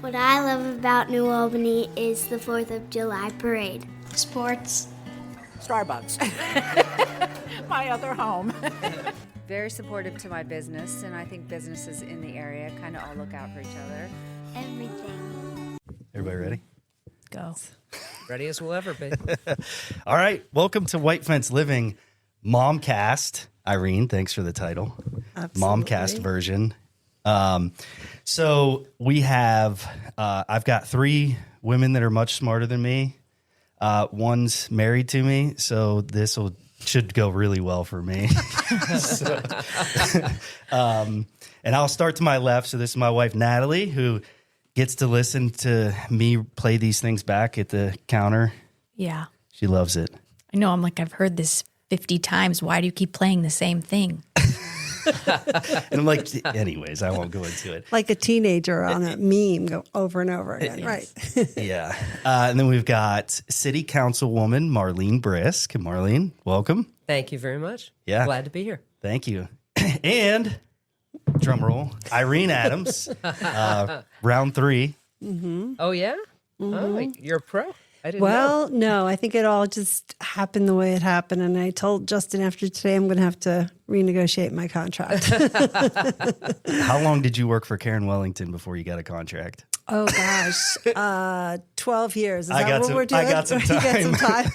What I love about New Albany is the 4th of July parade. Sports. Starbucks. My other home. Very supportive to my business, and I think businesses in the area kind of all look out for each other. Everything. Everybody ready? Go. Ready as we'll ever be. All right. Welcome to White Fence Living Momcast. Irene, thanks for the title. Absolutely. Momcast version. So we have, I've got 3 women that are much smarter than me. One's married to me, so should go really well for me. And I'll start to my left. So this is my wife, Natalie, who gets to listen to me play these things back at the counter. Yeah. She loves it. I know. I'm like, I've heard this 50 times. Why do you keep playing the same thing? And I'm like, anyways, I won't go into it. Like a teenager on a meme, go over and over again, right? Yeah. And then we've got City Councilwoman Marlene Brisk. Marlene, welcome. Thank you very much. Yeah. Glad to be here. Thank you. And drum roll, Irene Adams, round 3. Oh, yeah? Oh, you're a pro? I didn't know. Well, no, I think it all just happened the way it happened. And I told Justin after today, I'm going to have to renegotiate my contract. How long did you work for Karen Wellington before you got a contract? Oh, gosh. 12 years. Is I that got what some- we're doing? I got some You got some time?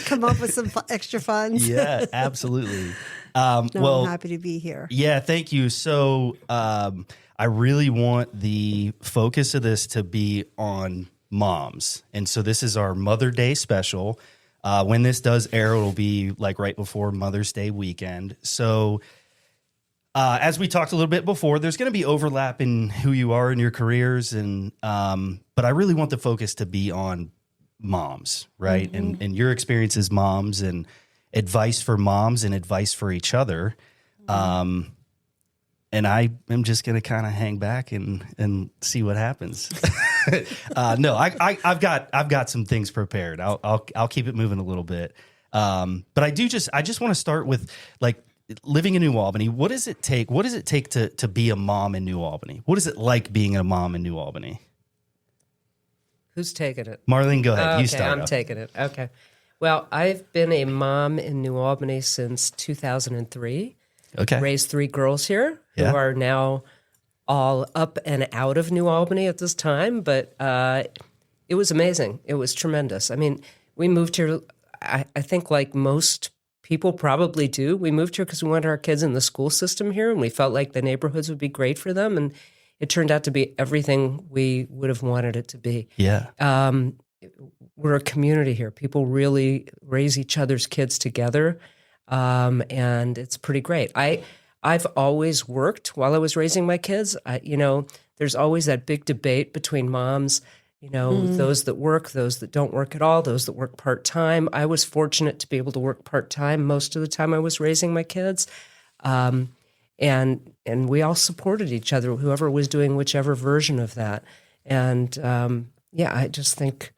Come up with some extra funds. Yeah, absolutely. No, well, I'm happy to be here. yeah, thank you. So I really want the focus of this to be on moms. And so this is our Mother Day special. When this does air, it'll be like right before Mother's Day weekend. So as we talked a little bit before, there's going to be overlap in who you are in your careers. And but I really want the focus to be on moms, right? Mm-hmm. And your experience as moms and advice for moms and advice for each other. And I am just going to kind of hang back and see what happens. No, I've got some things prepared. I'll keep it moving a little bit. But I just want to start with like living in New Albany. What does it take? What does it take to be a mom in New Albany? What is it like being a mom in New Albany? Who's taking it? Marlene, go ahead. Okay, You start. I'm taking it. Okay. Well, I've been a mom in New Albany since 2003. Okay. Raised 3 girls here Yeah. who are now all up and out of New Albany at this time. But it was amazing. It was tremendous. I mean, we moved here, I think like most people probably do. We moved here because we wanted our kids in the school system here, and we felt like the neighborhoods would be great for them. And it turned out to be everything we would have wanted it to be. Yeah. We're a community here. People really raise each other's kids together, and it's pretty great. I've always worked while I was raising my kids. There's always that big debate between moms, those that work, those that don't work at all, those that work part-time. I was fortunate to be able to work part-time most of the time I was raising my kids. And we all supported each other, whoever was doing whichever version of that. And I just think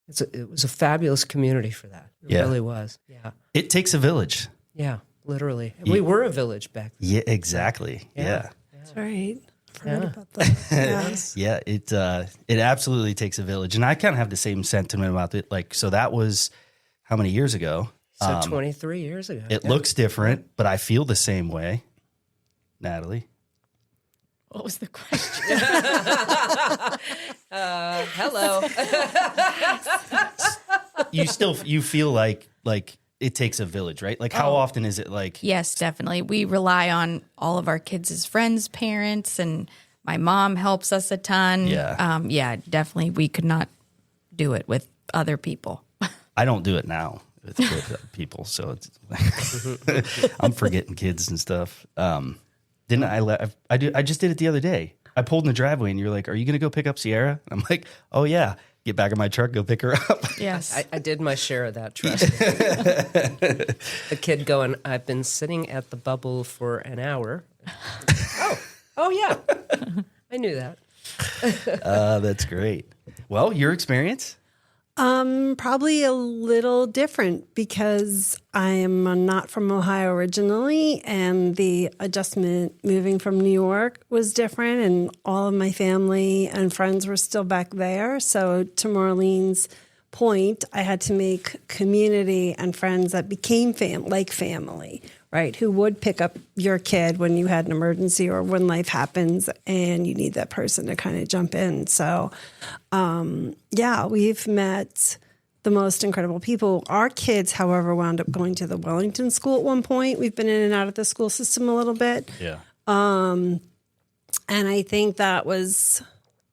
it was a fabulous community for that. It really was. Yeah. It takes a village. Yeah, literally. And we were a village back then. Yeah, exactly. Yeah. That's right. Forgot about that. Yeah, it absolutely takes a village. And I kind of have the same sentiment about it. Like, so that was how many years ago? So 23 years ago. It looks different, but I feel the same way. Natalie? What was the question? Hello. You feel like it takes a village, right? Like how often is it like? Yes, definitely. We rely on all of our kids' friends, parents, and my mom helps us a ton. Yeah. Definitely. We could not do it with other people. I don't do it now with people, so it's I'm forgetting kids and stuff. Didn't I just did it the other day. I pulled in the driveway and you're like, "Are you going to go pick up Sierra?" And I'm like, "Oh yeah." Get back in my truck, go pick her up. Yes. I did my share of that, trust me. The kid going, "I've been sitting at the bubble for an hour." Oh yeah. I knew that. That's great. Well, your experience? Probably a little different because I am not from Ohio originally, and the adjustment moving from New York was different, and all of my family and friends were still back there. So to Marlene's point, I had to make community and friends that became family, right? Who would pick up your kid when you had an emergency or when life happens and you need that person to kind of jump in. So, we've met the most incredible people. Our kids, however, wound up going to the Wellington school at one point. We've been in and out of the school system a little bit. Yeah. And I think that was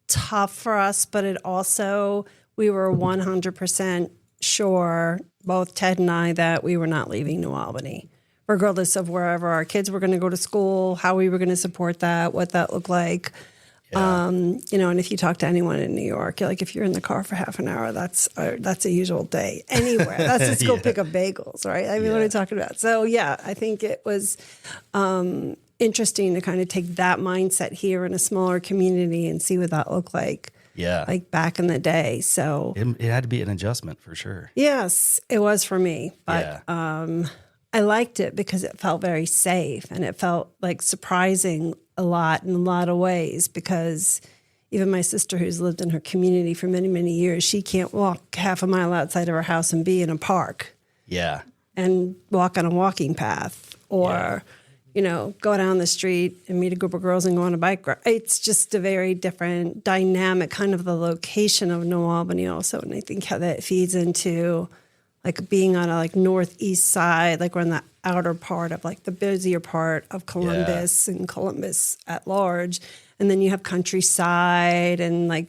tough for us, but it also, we were 100% sure, both Ted and I, that we were not leaving New Albany, regardless of wherever our kids were going to go to school, how we were going to support that, what that looked like. Yeah. And if you talk to anyone in New York, like if you're in the car for half an hour, that's a usual day anywhere. That's just go pick up bagels, right? I mean, what are you talking about? So I think it was interesting to kind of take that mindset here in a smaller community and see what that looked like. Yeah. Like back in the day. So It had to be an adjustment for sure. yes, it was for me. But I liked it because it felt very safe and it felt like surprising a lot in a lot of ways, because even my sister, who's lived in her community for many, many years, she can't walk half a mile outside of her house and be in a park Yeah. and walk on a walking path or, go down the street and meet a group of girls and go on a bike ride. It's just a very different dynamic, kind of the location of New Albany also. And I think how that feeds into like being on a northeast side, like we're in the outer part of the busier part of Columbus and Columbus at large. And then you have countryside and I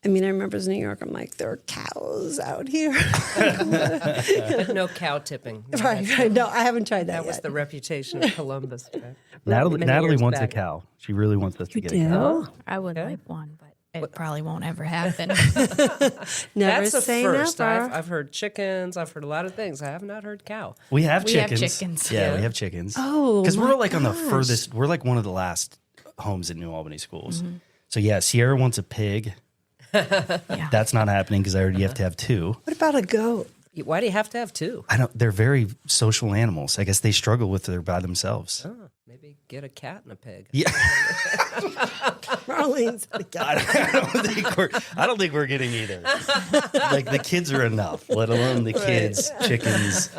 remember as New York, I'm like, there are cows out here. No cow tipping. No, Right. No, I haven't tried that That was yet. the reputation of Columbus. Natalie wants a cow. She really wants us to get a cow. I would like one, but it probably won't ever happen. Never That's a say first. never. I've heard chickens. I've heard a lot of things. I have not heard cow. We have We have chickens. chickens. Yeah, Yeah. we have chickens. Oh, because we're my on the gosh. furthest. We're one of the last homes in New Albany schools. Mm-hmm. So Sierra wants a pig. That's not happening because I already have to have two. What about a goat? Why do you have to have two? I don't. They're very social animals. I guess they struggle with it by themselves. Oh, maybe get a cat and a pig. Yeah, Marlene's I don't think we're getting either. The kids are enough, let alone the kids, chickens,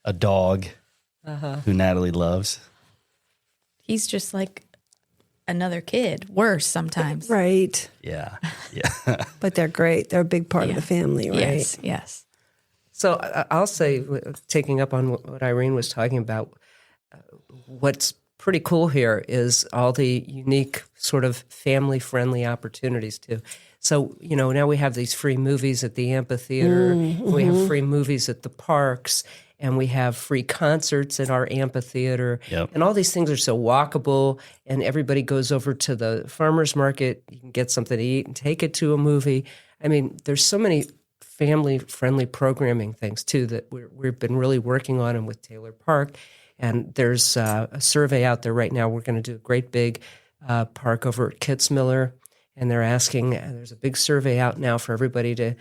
a dog who Natalie loves. He's just like another kid, worse sometimes. right. Yeah. But they're great. They're a big part of the family, right? Yes. So I'll say, taking up on what Irene was talking about, what's pretty cool here is all the unique sort of family-friendly opportunities too. So, now we have these free movies at the amphitheater, we have free movies at the parks, and we have free concerts at our amphitheater. Yep. And all these things are so walkable, and everybody goes over to the farmer's market. You can get something to eat and take it to a movie. I mean, there's so many family-friendly programming things, too, that we've been really working on them with Taylor Park. And there's a survey out there right now. We're going to do a great big park over at Kitzmiller, and they're asking, there's a big survey out now for everybody to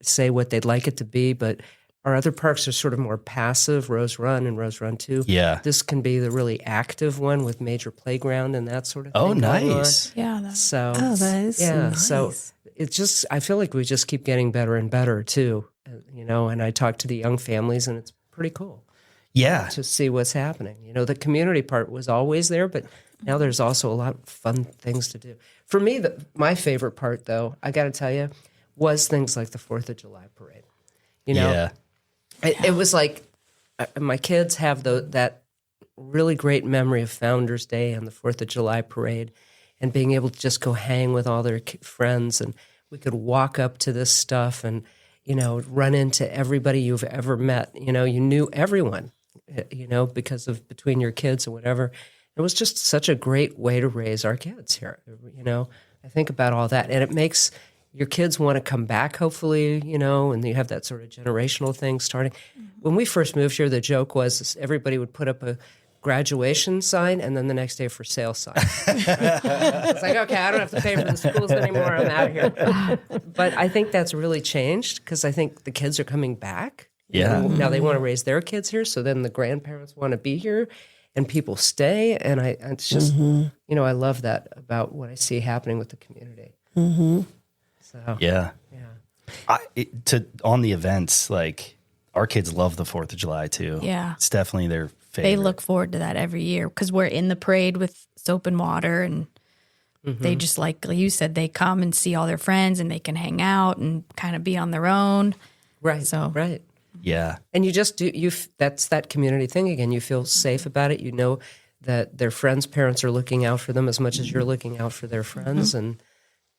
say what they'd like it to be, but our other parks are sort of more passive, Rose Run and Rose Run 2. Yeah. This can be the really active one with major playground and that sort of thing. Oh, going on. nice. Yeah. So, that is nice. so it's just, I feel like we just keep getting better and better too, and I talk to the young families and it's pretty cool Yeah. to see what's happening. The community part was always there, but now there's also a lot of fun things to do. For me, my favorite part, though, I got to tell you, was things like the 4th of July parade. Yeah. It was like my kids have that really great memory of Founders Day and the 4th of July parade and being able to just go hang with all their friends, and we could walk up to this stuff and, run into everybody you've ever met. You knew everyone, because of between your kids or whatever. It was just such a great way to raise our kids here. I think about all that, and it makes your kids want to come back, hopefully, and you have that sort of generational thing starting. When we first moved here, the joke was everybody would put up a graduation sign, and then the next day for sale sign. It's like, okay, I don't have to pay for the schools anymore. I'm out of here. But I think that's really changed because I think the kids are coming back. Yeah. Now they want to raise their kids here, so then the grandparents want to be here, and people stay. And it's just, I love that about what I see happening with the community. So Yeah. On the events, like our kids love the 4th of July too. Yeah. It's definitely their favorite. They look forward to that every year because we're in the parade with soap and water, and they just, like you said, they come and see all their friends, and they can hang out and kind of be on their own. right, So- right. Yeah. And you just do that's that community thing again. You feel safe about it. You know that their friends' parents are looking out for them as much as you're looking out for their friends. And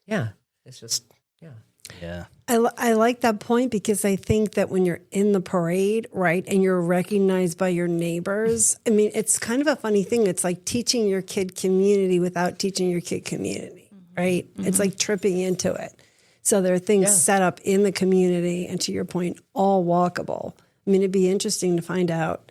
it's just Yeah. I like that point because I think that when you're in the parade, right, and you're recognized by your neighbors, I mean, it's kind of a funny thing. It's like teaching your kid community without teaching your kid community, right? It's like tripping into it. So there are things set up in the community, and to your point, all walkable. I mean, it'd be interesting to find out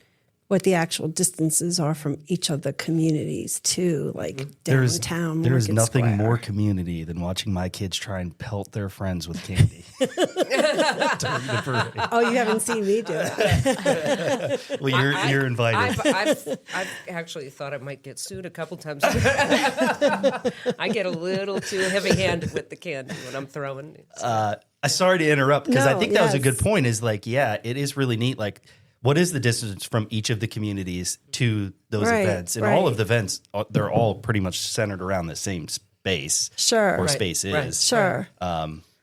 what the actual distances are from each of the communities too, like downtown. There is Market nothing Square. more community than watching my kids try and pelt their friends with candy. During the parade. Oh, you haven't seen me do it. Well, you're invited. I've actually thought I might get sued a couple times. I get a little too heavy-handed with the candy when I'm throwing. I'm sorry to interrupt because I No, think that was a good yes. point. Is like, yeah, it is really neat. Like, what is the distance from each of the communities to those Right, events? And all right. of the events, they're all pretty much centered around the same space. Sure. Or Right, space is. right. Sure.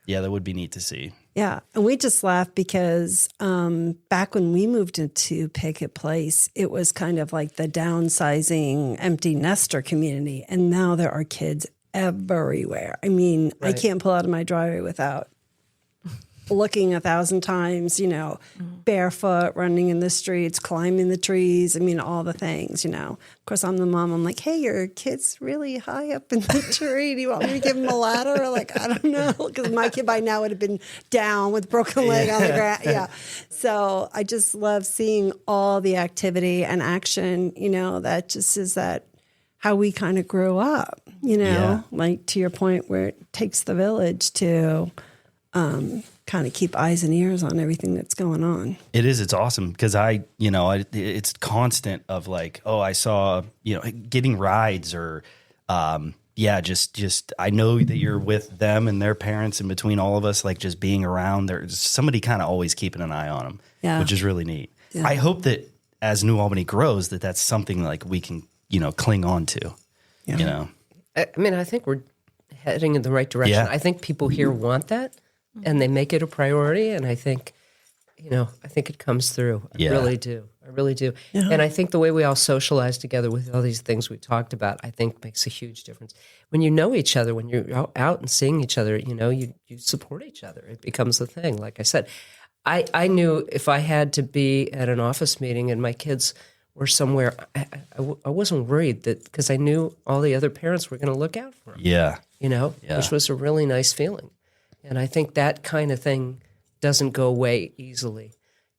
Yeah, that would be neat to see. Yeah. And we just laughed because back when we moved into Pickett Place, it was kind of like the downsizing empty nester community. And now there are kids everywhere. I mean, I can't pull out of my driveway without looking 1,000 times, barefoot, running in the streets, climbing the trees. I mean, all the things, Of course, I'm the mom. I'm like, hey, your kid's really high up in the tree. Do you want me to give him a ladder? Like, I don't know. Because my kid by now would have been down with broken leg on the ground. Yeah. So I just love seeing all the activity and action, that just is that how we kind of grew up, Yeah. like to your point where it takes the village to kind of keep eyes and ears on everything that's going on. It is. It's awesome because it's constant of like, oh, I saw, getting rides or, just I know that you're with them and their parents and between all of us, like just being around. There's somebody kind of always keeping an eye on them, which is really neat. Yeah. I hope that as New Albany grows, that's something like we can, cling on to, I mean, I think we're heading in the right direction. Yeah. I think people here want that, and they make it a priority. And I think, I think it comes through. I really do. I really do. Yeah. And I think the way we all socialize together with all these things we talked about, I think makes a huge difference. When you know each other, when you're out and seeing each other, you support each other. It becomes a thing. Like I said, I knew if I had to be at an office meeting and my kids were somewhere, I wasn't worried that because I knew all the other parents were going to look out for them. Yeah. Which was a really nice feeling. And I think that kind of thing doesn't go away easily.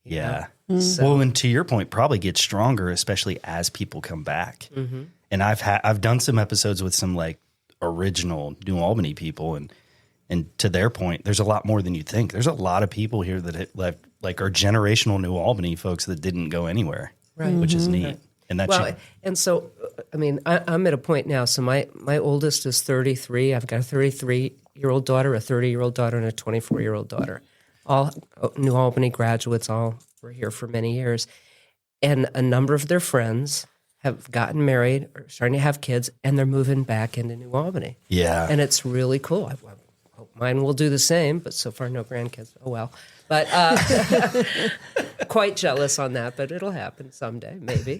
Yeah. So- Well, and to your point, probably get stronger, especially as people come back. Mm-hmm. And I've done some episodes with some like original New Albany people, and to their point, there's a lot more than you think. There's a lot of people here that like are generational New Albany folks that didn't go anywhere, Right. which is neat. And that's Well, and so, I mean, I'm at a point now. So my oldest is 33. I've got a 33-year-old daughter, a 30-year-old daughter, and a 24-year-old daughter. All New Albany graduates, all were here for many years. And a number of their friends have gotten married or starting to have kids, and they're moving back into New Albany. Yeah. And it's really cool. I hope mine will do the same, but so far no grandkids. Oh, well. But quite jealous on that, but it'll happen someday, maybe.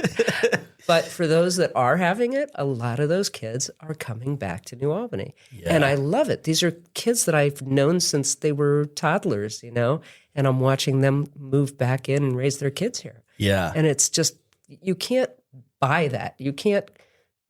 But for those that are having it, a lot of those kids are coming back to New Albany. Yeah. And I love it. These are kids that I've known since they were toddlers, and I'm watching them move back in and raise their kids here. Yeah. And it's just, you can't buy that. You can't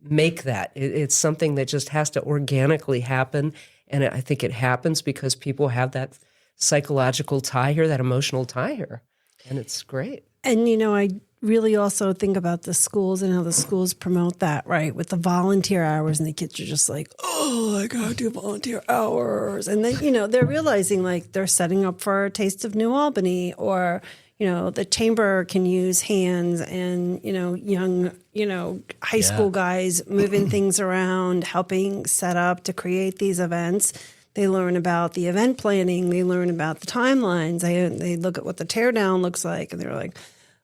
make that. It's something that just has to organically happen. And I think it happens because people have that psychological tie here, that emotional tie here. And it's great. And, I really also think about the schools and how the schools promote that, right? With the volunteer hours, and the kids are just like, oh, I got to do volunteer hours. And then, they're realizing like they're setting up for a Taste of New Albany, or, the chamber can use hands and, young, high school guys moving things around, helping set up to create these events. They learn about the event planning. They learn about the timelines. They look at what the teardown looks like, and they're like,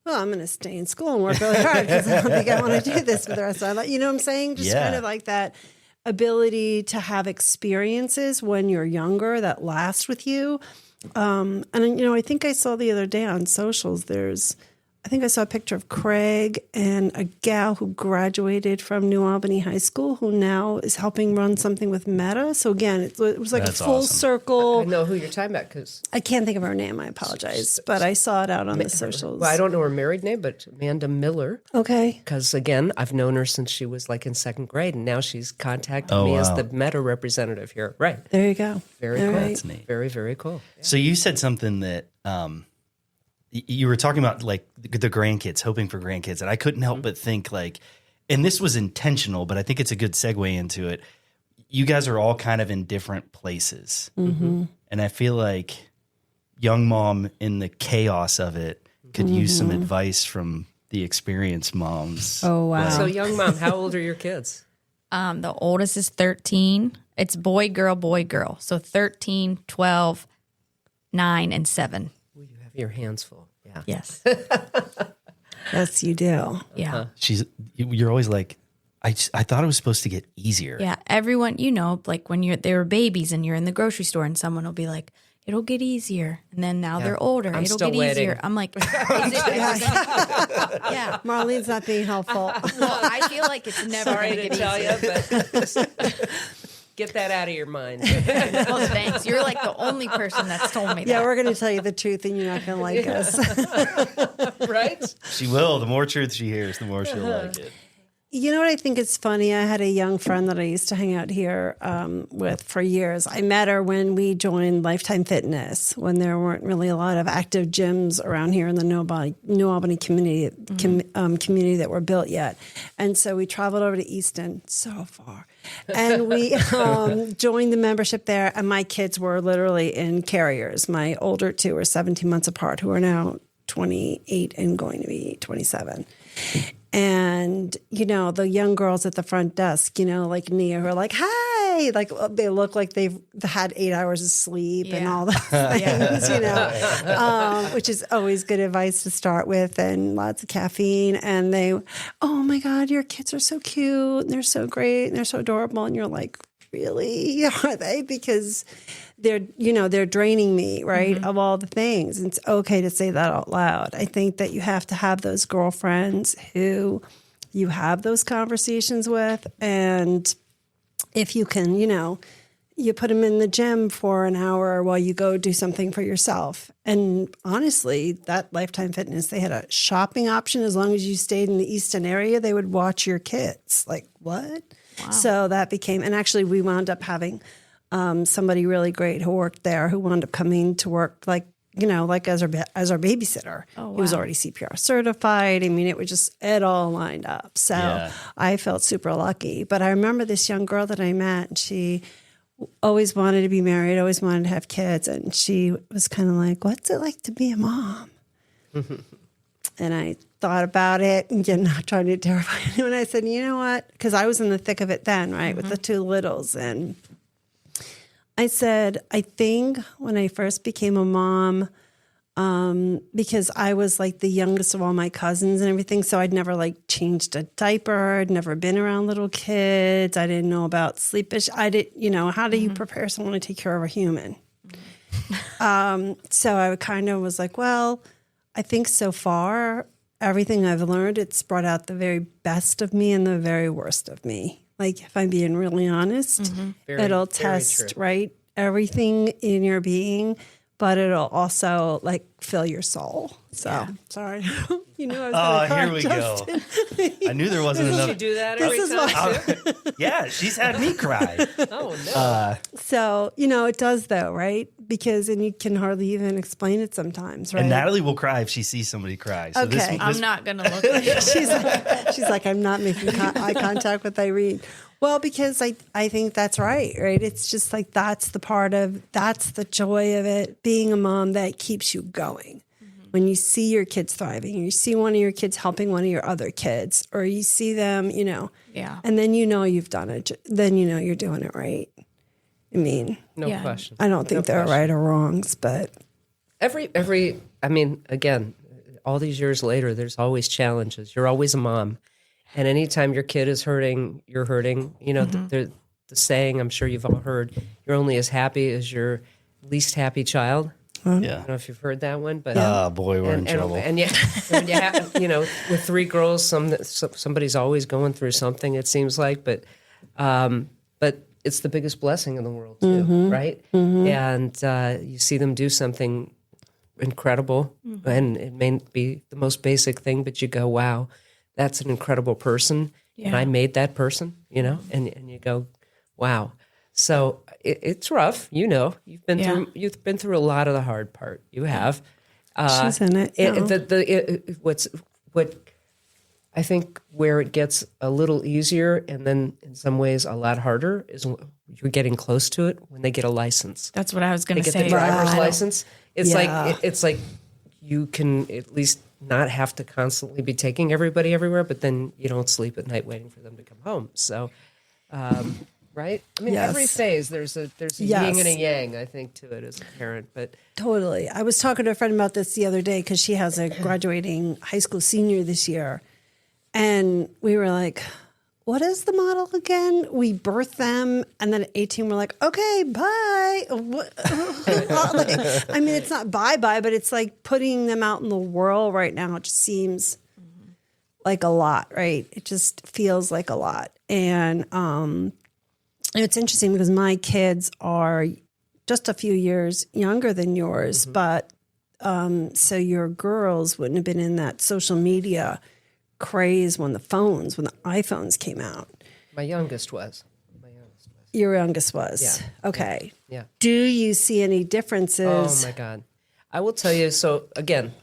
well, I'm going to stay in school and work really hard because I don't think I want to do this for the rest of my life. You know what I'm saying? Just kind of like that ability to have experiences when you're younger that last with you. And, I think I saw the other day on socials, I think I saw a picture of Craig and a gal who graduated from New Albany High School who now is helping run something with Meta. So again, it was like That's a full awesome. circle. I know who you're talking about because I can't think of her name. I apologize, but I saw it out on the socials. I don't know her married name, but Amanda Miller. Okay. Because again, I've known her since she was like in second grade, and now she's contacted me as the Meta representative here. Right. There you go. Very All cool. right. That's neat. Very, very cool. So you said something that you were talking about, like the grandkids, hoping for grandkids, and I couldn't help but think like, and this was intentional, but I think it's a good segue into it. You guys are all kind of in different places, and I feel like young mom in the chaos of it could use some advice from the experienced moms. Oh, wow. So, young mom, how old are your kids? The oldest is 13. It's boy, girl. So 13, 12, 9, and 7. Well, you have your hands full. Yeah. Yes. Yes, you do. Yeah. You're always like, I thought it was supposed to get easier. Yeah. Everyone, like when they were babies and you're in the grocery store and someone will be like, it'll get easier. And then now they're older. I'm It'll still get waiting. easier. I'm like, is it ever gonna- yeah. Marlene's not being helpful. Well, I feel like it's never Sorry going to to get tell easier. you, but get that out of your mind. Well, thanks. You're like the only person that's told me Yeah, that. we're going to tell you the truth, and you're not going to like us. Right? She will. The more truth she hears, the more she'll like it. You know what I think is funny? I had a young friend that I used to hang out here with for years. I met her when we joined Lifetime Fitness, when there weren't really a lot of active gyms around here in the New Albany community community that were built yet. And so we traveled over to Easton, so far. And we joined the membership there, and my kids were literally in carriers. My older two are 17 months apart, who are now 28 and going to be 27. And, the young girls at the front desk, like Nia, who are like, hi, like they look like they've had 8 hours of sleep and all those things, which is always good advice to start with, and lots of caffeine. And oh my God, your kids are so cute and they're so great and they're so adorable. And you're like, really? Are they? Because they're draining me, right, of all the things. And it's okay to say that out loud. I think that you have to have those girlfriends who you have those conversations with. And if you can, you put them in the gym for an hour while you go do something for yourself. And honestly, that Lifetime Fitness, they had a shopping option. As long as you stayed in the Easton area, they would watch your kids. Like, what? Wow. So that became, and actually we wound up having somebody really great who worked there, who wound up coming to work like as our babysitter. Oh, wow. He was already CPR certified. I mean, it all lined up. So I felt super lucky. But I remember this young girl that I met, and she always wanted to be married, always wanted to have kids. And she was kind of like, what's it like to be a mom? And I thought about it, and not trying to terrify anyone. I said, you know what? Because I was in the thick of it then, right, with the two littles. And I said, I think when I first became a mom, because I was like the youngest of all my cousins and everything, so I'd never like changed a diaper, I'd never been around little kids, I didn't know about sleep issues. I didn't, how do you prepare someone to take care of a human? So I kind of was like, well, I think so far, everything I've learned, it's brought out the very best of me and the very worst of me. Like, if I'm being really honest, it'll test, right, everything in your being. but it'll also like fill your soul. So sorry, you knew I was gonna cry, here we Justin. go. I knew there wasn't enough. You do that every time too? Yeah, she's had me cry. Oh no. So, it does though, right? Because, and you can hardly even explain it sometimes, right? And Natalie will cry if she sees somebody cry. So Okay. I'm not going to look at it. she's like, I'm not making eye contact with Irene. Well, because I think that's right? It's just like, that's the joy of it, being a mom that keeps you going. When you see your kids thriving, you see one of your kids helping one of your other kids, or you see them, Yeah. and then you've done it. Then you're doing it right. I mean, No question. I don't think there are right or wrongs, but again, all these years later, there's always challenges. You're always a mom. And anytime your kid is hurting, you're hurting. The saying, I'm sure you've all heard, you're only as happy as your least happy child. Yeah. I don't know if you've heard that one, but Oh, boy, we're in trouble. And yet, when you have, with 3 girls, somebody's always going through something. It seems like, but it's the biggest blessing in the world too, right? And you see them do something incredible, and it may be the most basic thing, but you go, "Wow, that's an incredible person," and I made that person, and you go, "Wow." So it's rough, You've been through a lot of the hard part. You have. she's in it. What I think where it gets a little easier, and then in some ways a lot harder, is you're getting close to it when they get a license. That's what I was going They to get say. the driver's Wow. license. It's Yeah. like it's like you can at least not have to constantly be taking everybody everywhere, but then you don't sleep at night waiting for them to come home. So, right? I mean, Yes. every phase there's a Yes. yin and a yang, I think, to it as a parent. But Totally. I was talking to a friend about this the other day because she has a graduating high school senior this year. And we were like, what is the model again? We birthed them, and then at 18, we're like, okay, bye. It's not bye-bye, but it's like putting them out in the world right now. It just seems like a lot, right? It just feels like a lot. And it's interesting because my kids are just a few years younger than yours, but so your girls wouldn't have been in that social media craze when the iPhones came out. my youngest was. Your youngest was. Yeah. Okay. Yeah. Do you see any differences? Oh my God. I will tell you, so again,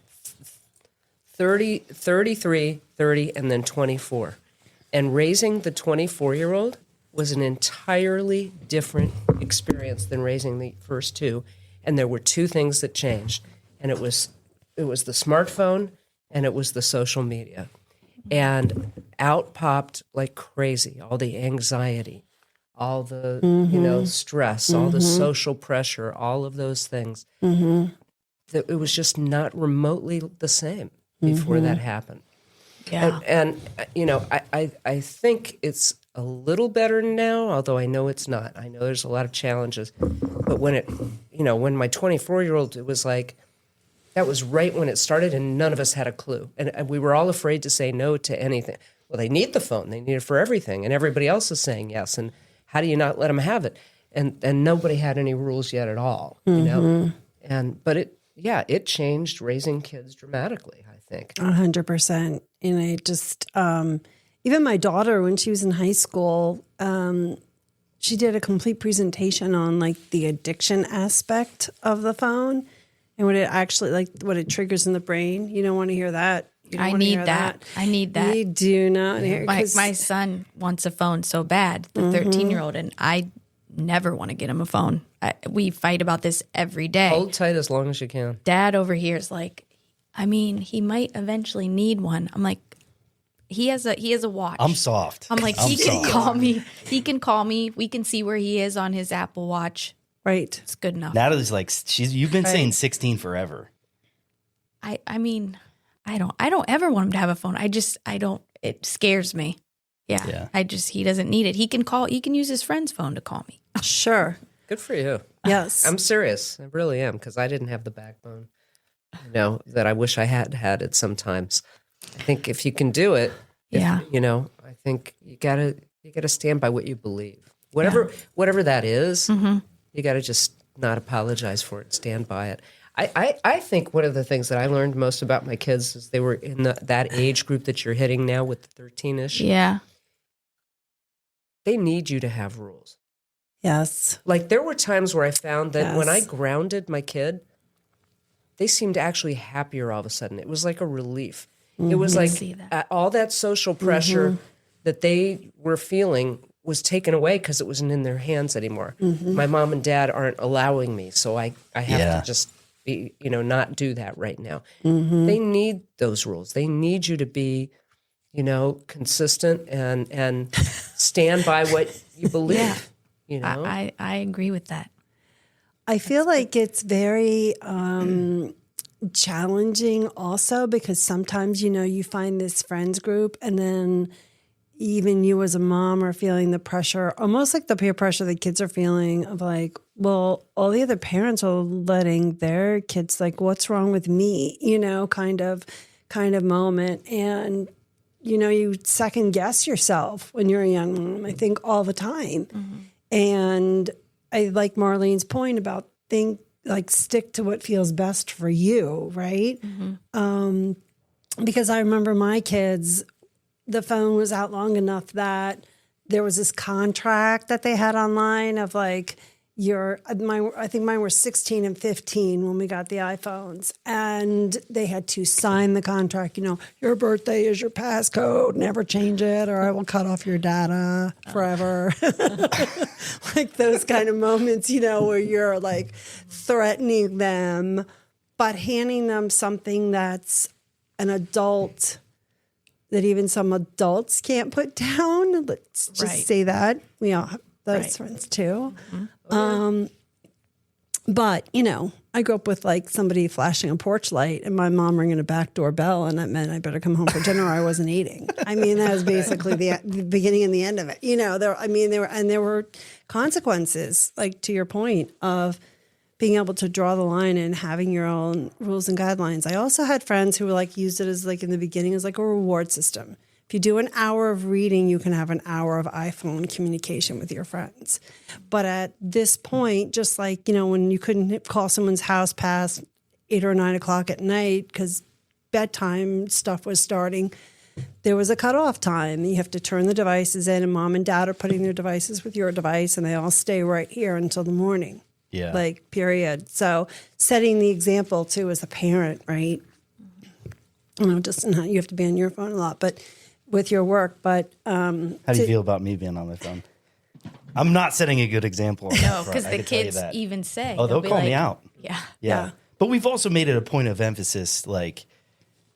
30, 33, 30, and then 24. And raising the 24-year-old was an entirely different experience than raising the first 2. And there were 2 things that changed. And it was the smartphone and it was the social media. And out popped like crazy, all the anxiety, all the stress, all the social pressure, all of those things. That it was just not remotely the same before that happened. Yeah. And I think it's a little better now, although I know it's not. I know there's a lot of challenges. But when when my 24-year-old, it was like, that was right when it started, and none of us had a clue. And we were all afraid to say no to anything. Well, they need the phone. They need it for everything. And everybody else is saying yes. And how do you not let them have it? And nobody had any rules yet at all, But it changed raising kids dramatically, I think. 100%. And I just, even my daughter, when she was in high school, she did a complete presentation on like the addiction aspect of the phone and what it actually, like what it triggers in the brain. You don't want to hear that. You don't I want to need hear that. I need that. You do not hear My son wants a phone so bad, the 13-year-old, and I never want to get him a phone. We fight about this every day. Hold tight as long as you can. Dad over here is like, he might eventually need one. I'm like, he has a watch. I'm soft. I'm like, he can call me. He can call me. We can see where he is on his Apple Watch. Right. It's good enough. Natalie's like, you've been saying 16 forever. I don't ever want him to have a phone. It scares me. Yeah. He doesn't need it. He can use his friend's phone to call me. Sure. Good for you. Yes. I'm serious. I really am, because I didn't have the backbone, that I wish I had it sometimes. I think if you can do it, I think you gotta stand by what you believe. Whatever that is, you gotta just not apologize for it, stand by it. I think one of the things that I learned most about my kids is they were in that age group that you're hitting now with the 13-ish. Yeah. They need you to have rules. Yes. Like there were times where I found that when I Yes. grounded my kid, they seemed actually happier all of a sudden. It was like a relief. It was like see that. all that social pressure that they were feeling was taken away because it wasn't in their hands anymore. My mom and dad aren't allowing me, so I have to just be, not do that right now. They need those rules. They need you to be, consistent and stand by what you believe. I agree with that. I feel like it's very challenging also because sometimes, you find this friends group and then even you as a mom are feeling the pressure, almost like the peer pressure the kids are feeling of like, well, all the other parents are letting their kids like, what's wrong with me? Kind of moment. And, you second guess yourself when you're a young mom, I think all the time. And I like Marlene's point about stick to what feels best for you, right? Because I remember my kids, the phone was out long enough that there was this contract that they had online of like, I think mine were 16 and 15 when we got the iPhones, and they had to sign the contract. Your birthday is your passcode. Never change it, or I will cut off your data forever. Like those kind of moments, where you're like threatening them, but handing them something that's an adult that even some adults can't put down. Let's just say that we all have those friends too. But, I grew up with like somebody flashing a porch light and my mom ringing a back door bell, and that meant I better come home for dinner or I wasn't eating. I mean, that was basically the beginning and the end of it. There were consequences, like to your point of being able to draw the line and having your own rules and guidelines. I also had friends who were like used it as like in the beginning as like a reward system. If you do an hour of reading, you can have an hour of iPhone communication with your friends. But at this point, just like, when you couldn't call someone's house past 8 or 9 o'clock at night because bedtime stuff was starting, there was a cutoff time. You have to turn the devices in, and mom and dad are putting their devices with your device, and they all stay right here until the morning. Yeah. Like, period. So setting the example, too, as a parent, right? Just not, you have to be on your phone a lot, but with your work. But how do you feel about me being on my phone? I'm not setting a good example. No, because the kids even say, they'll be call like, me out. Yeah. But we've also made it a point of emphasis, like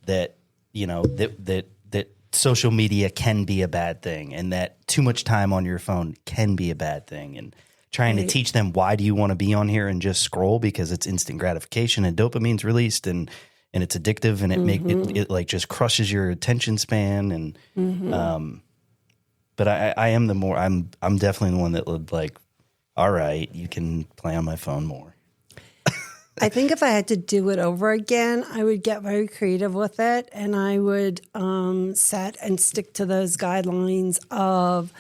that, that social media can be a bad thing, and that too much time on your phone can be a bad thing, and trying to teach them, why do you want to be on here and just scroll? Because it's instant gratification and dopamine's released, and it's addictive, and it like just crushes your attention span. And but I am I'm definitely the one that would like, all right, you can play on my phone more. I think if I had to do it over again, I would get very creative with it, and I would set and stick to those guidelines of,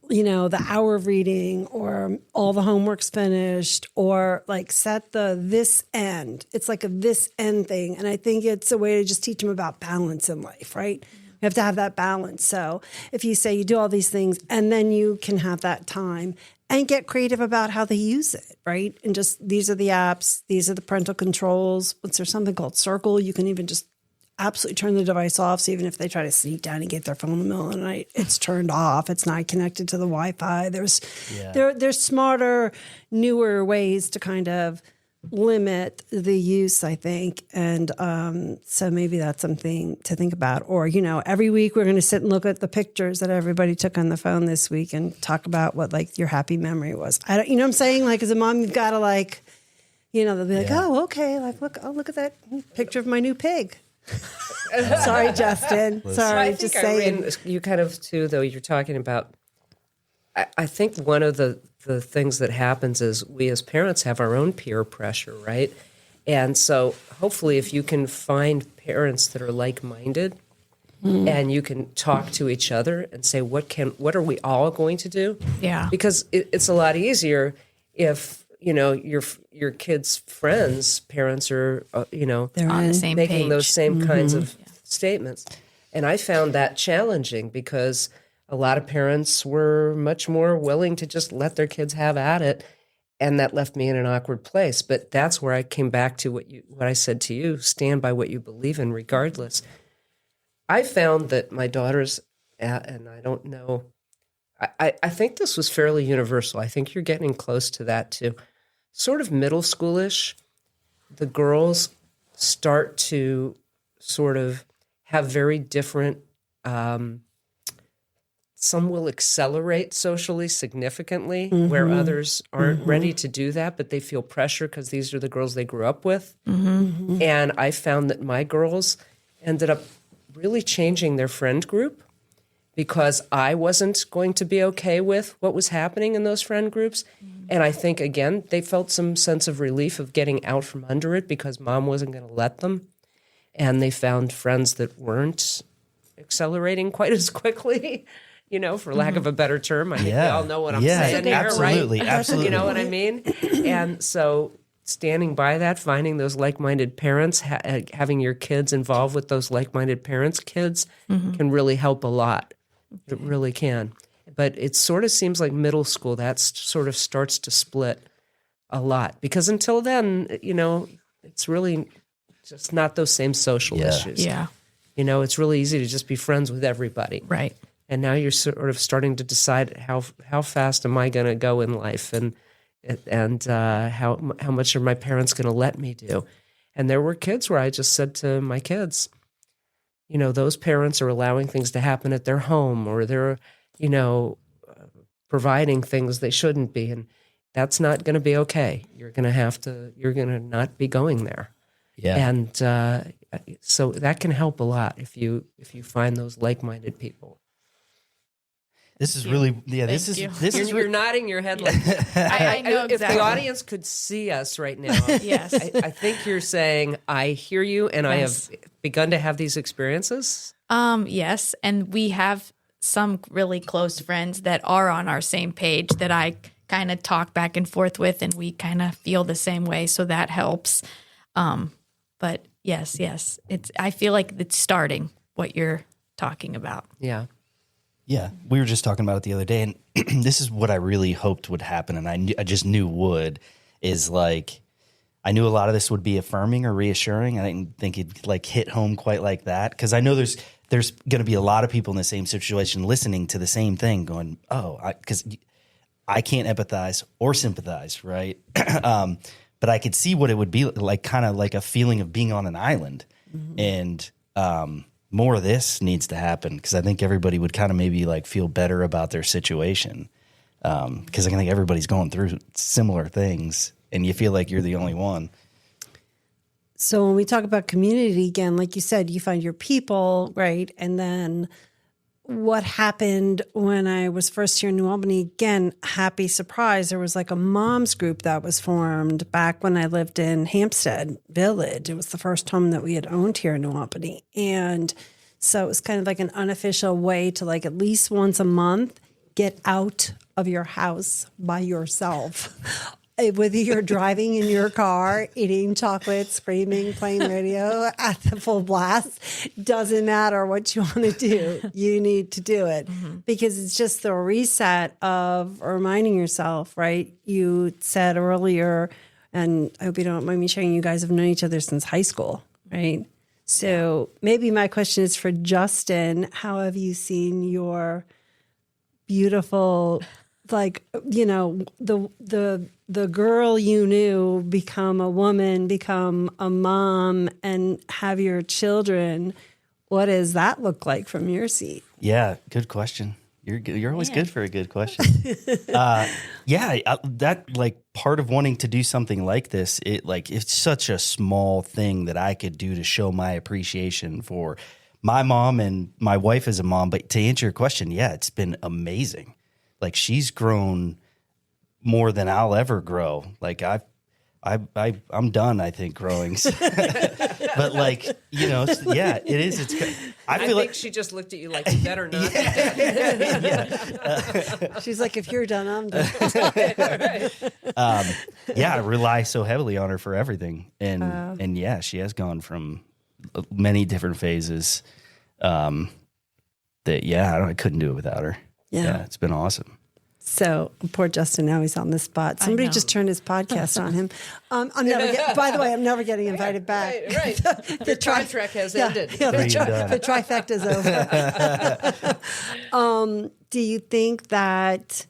the hour of reading, or all the homework's finished, or like set this end. It's like a this end thing. And I think it's a way to just teach them about balance in life, right? You have to have that balance. So if you say you do all these things and then you can have that time and get creative about how they use it, right? And just, these are the apps, these are the parental controls. What's there something called Circle? You can even just absolutely turn the device off. So even if they try to sneak down and get their phone in the middle of the night, it's turned off. It's not connected to the Wi-Fi. There's smarter, newer ways to kind of limit the use, I think. And so maybe that's something to think about. Or, every week we're going to sit and look at the pictures that everybody took on the phone this week and talk about what like your happy memory was. You know what I'm saying? Like as a mom, you've got to like, they'll be like, oh, okay. Like, look at that picture of my new pig. Sorry, Justin. Sorry, I think you kind of too, though. You're talking about. I think one of the things that happens is we as parents have our own peer pressure, right? And so hopefully, if you can find parents that are like-minded, and you can talk to each other and say, what are we all going to do? Yeah. Because it's a lot easier if your kids' friends' parents are, They're On the in. same making page. those same kinds of statements. And I found that challenging because a lot of parents were much more willing to just let their kids have at it. And that left me in an awkward place. But that's where I came back to what I said to you, stand by what you believe in regardless. I found that my daughters, and I don't know, I think this was fairly universal. I think you're getting close to that too. Sort of middle schoolish, the girls start to sort of have very different, some will accelerate socially significantly where others aren't ready to do that, but they feel pressure because these are the girls they grew up with. And I found that my girls ended up really changing their friend group because I wasn't going to be okay with what was happening in those friend groups. And I think, again, they felt some sense of relief of getting out from under it because mom wasn't going to let them. And they found friends that weren't accelerating quite as quickly, for lack of a better term. I think we all know what I'm saying here, absolutely, right? Absolutely. You know what I mean? And so standing by that, finding those like-minded parents, having your kids involved with those like-minded parents' kids can really help a lot. It really can. But it sort of seems like middle school, that sort of starts to split a lot. Because until then, it's really just not those same social issues. Yeah. It's really easy to just be friends with everybody. Right. And now you're sort of starting to decide how fast am I going to go in life and how much are my parents going to let me do. And there were kids where I just said to my kids, those parents are allowing things to happen at their home or they're, providing things they shouldn't be. And that's not going to be okay. You're going to not be going there. Yeah. And so that can help a lot if you find those like-minded people. This is really, this is You're nodding your head like I know if exactly. the audience could see us right now. Yes. I think you're saying, I hear you, and I have begun to have these experiences. Yes. And we have some really close friends that are on our same page that I kind of talk back and forth with, and we kind of feel the same way. So that helps. But yes. I feel like it's starting what you're talking about. Yeah. Yeah, we were just talking about it the other day, and this is what I really hoped would happen, and I just knew would, is like, I knew a lot of this would be affirming or reassuring. I didn't think it'd like hit home quite like that, because I know there's going to be a lot of people in the same situation listening to the same thing going, because I can't empathize or sympathize, right? But I could see what it would be like, kind of like a feeling of being on an island, and more of this needs to happen because I think everybody would kind of maybe like feel better about their situation because I think everybody's going through similar things and you feel like you're the only one. So when we talk about community again, like you said, you find your people, right? And then what happened when I was first here in New Albany, again, happy surprise. There was like a mom's group that was formed back when I lived in Hampstead Village. It was the first home that we had owned here in New Albany. And so it was kind of like an unofficial way to like at least once a month get out of your house by yourself. Whether you're driving in your car, eating chocolate, screaming, playing radio at the full blast, doesn't matter what you want to do. You need to do it because it's just the reset of reminding yourself, right? You said earlier, and I hope you don't mind me sharing, you guys have known each other since high school, right? So maybe my question is for Justin. How have you seen your beautiful, like, the girl you knew become a woman, become a mom, and have your children? What does that look like from your seat? Yeah, good question. You're always good for a good question. That like part of wanting to do something like this, it's such a small thing that I could do to show my appreciation for my mom and my wife as a mom. But to answer your question, yeah, it's been amazing. Like she's grown more than I'll ever grow. Like I'm done, I think, growing. But like, you know, yeah, it is. I feel think like she just looked at you like, you better not. She's like, if you're done, I'm done. I rely so heavily on her for everything. And yeah, she has gone from many different phases that, I couldn't do it without her. Yeah, it's been awesome. So poor Justin, now he's on the spot. Somebody just turned his podcast on him. By the way, I'm never getting invited back. Right. The tri-trek has ended. Yeah, the trifecta's over. Do you think that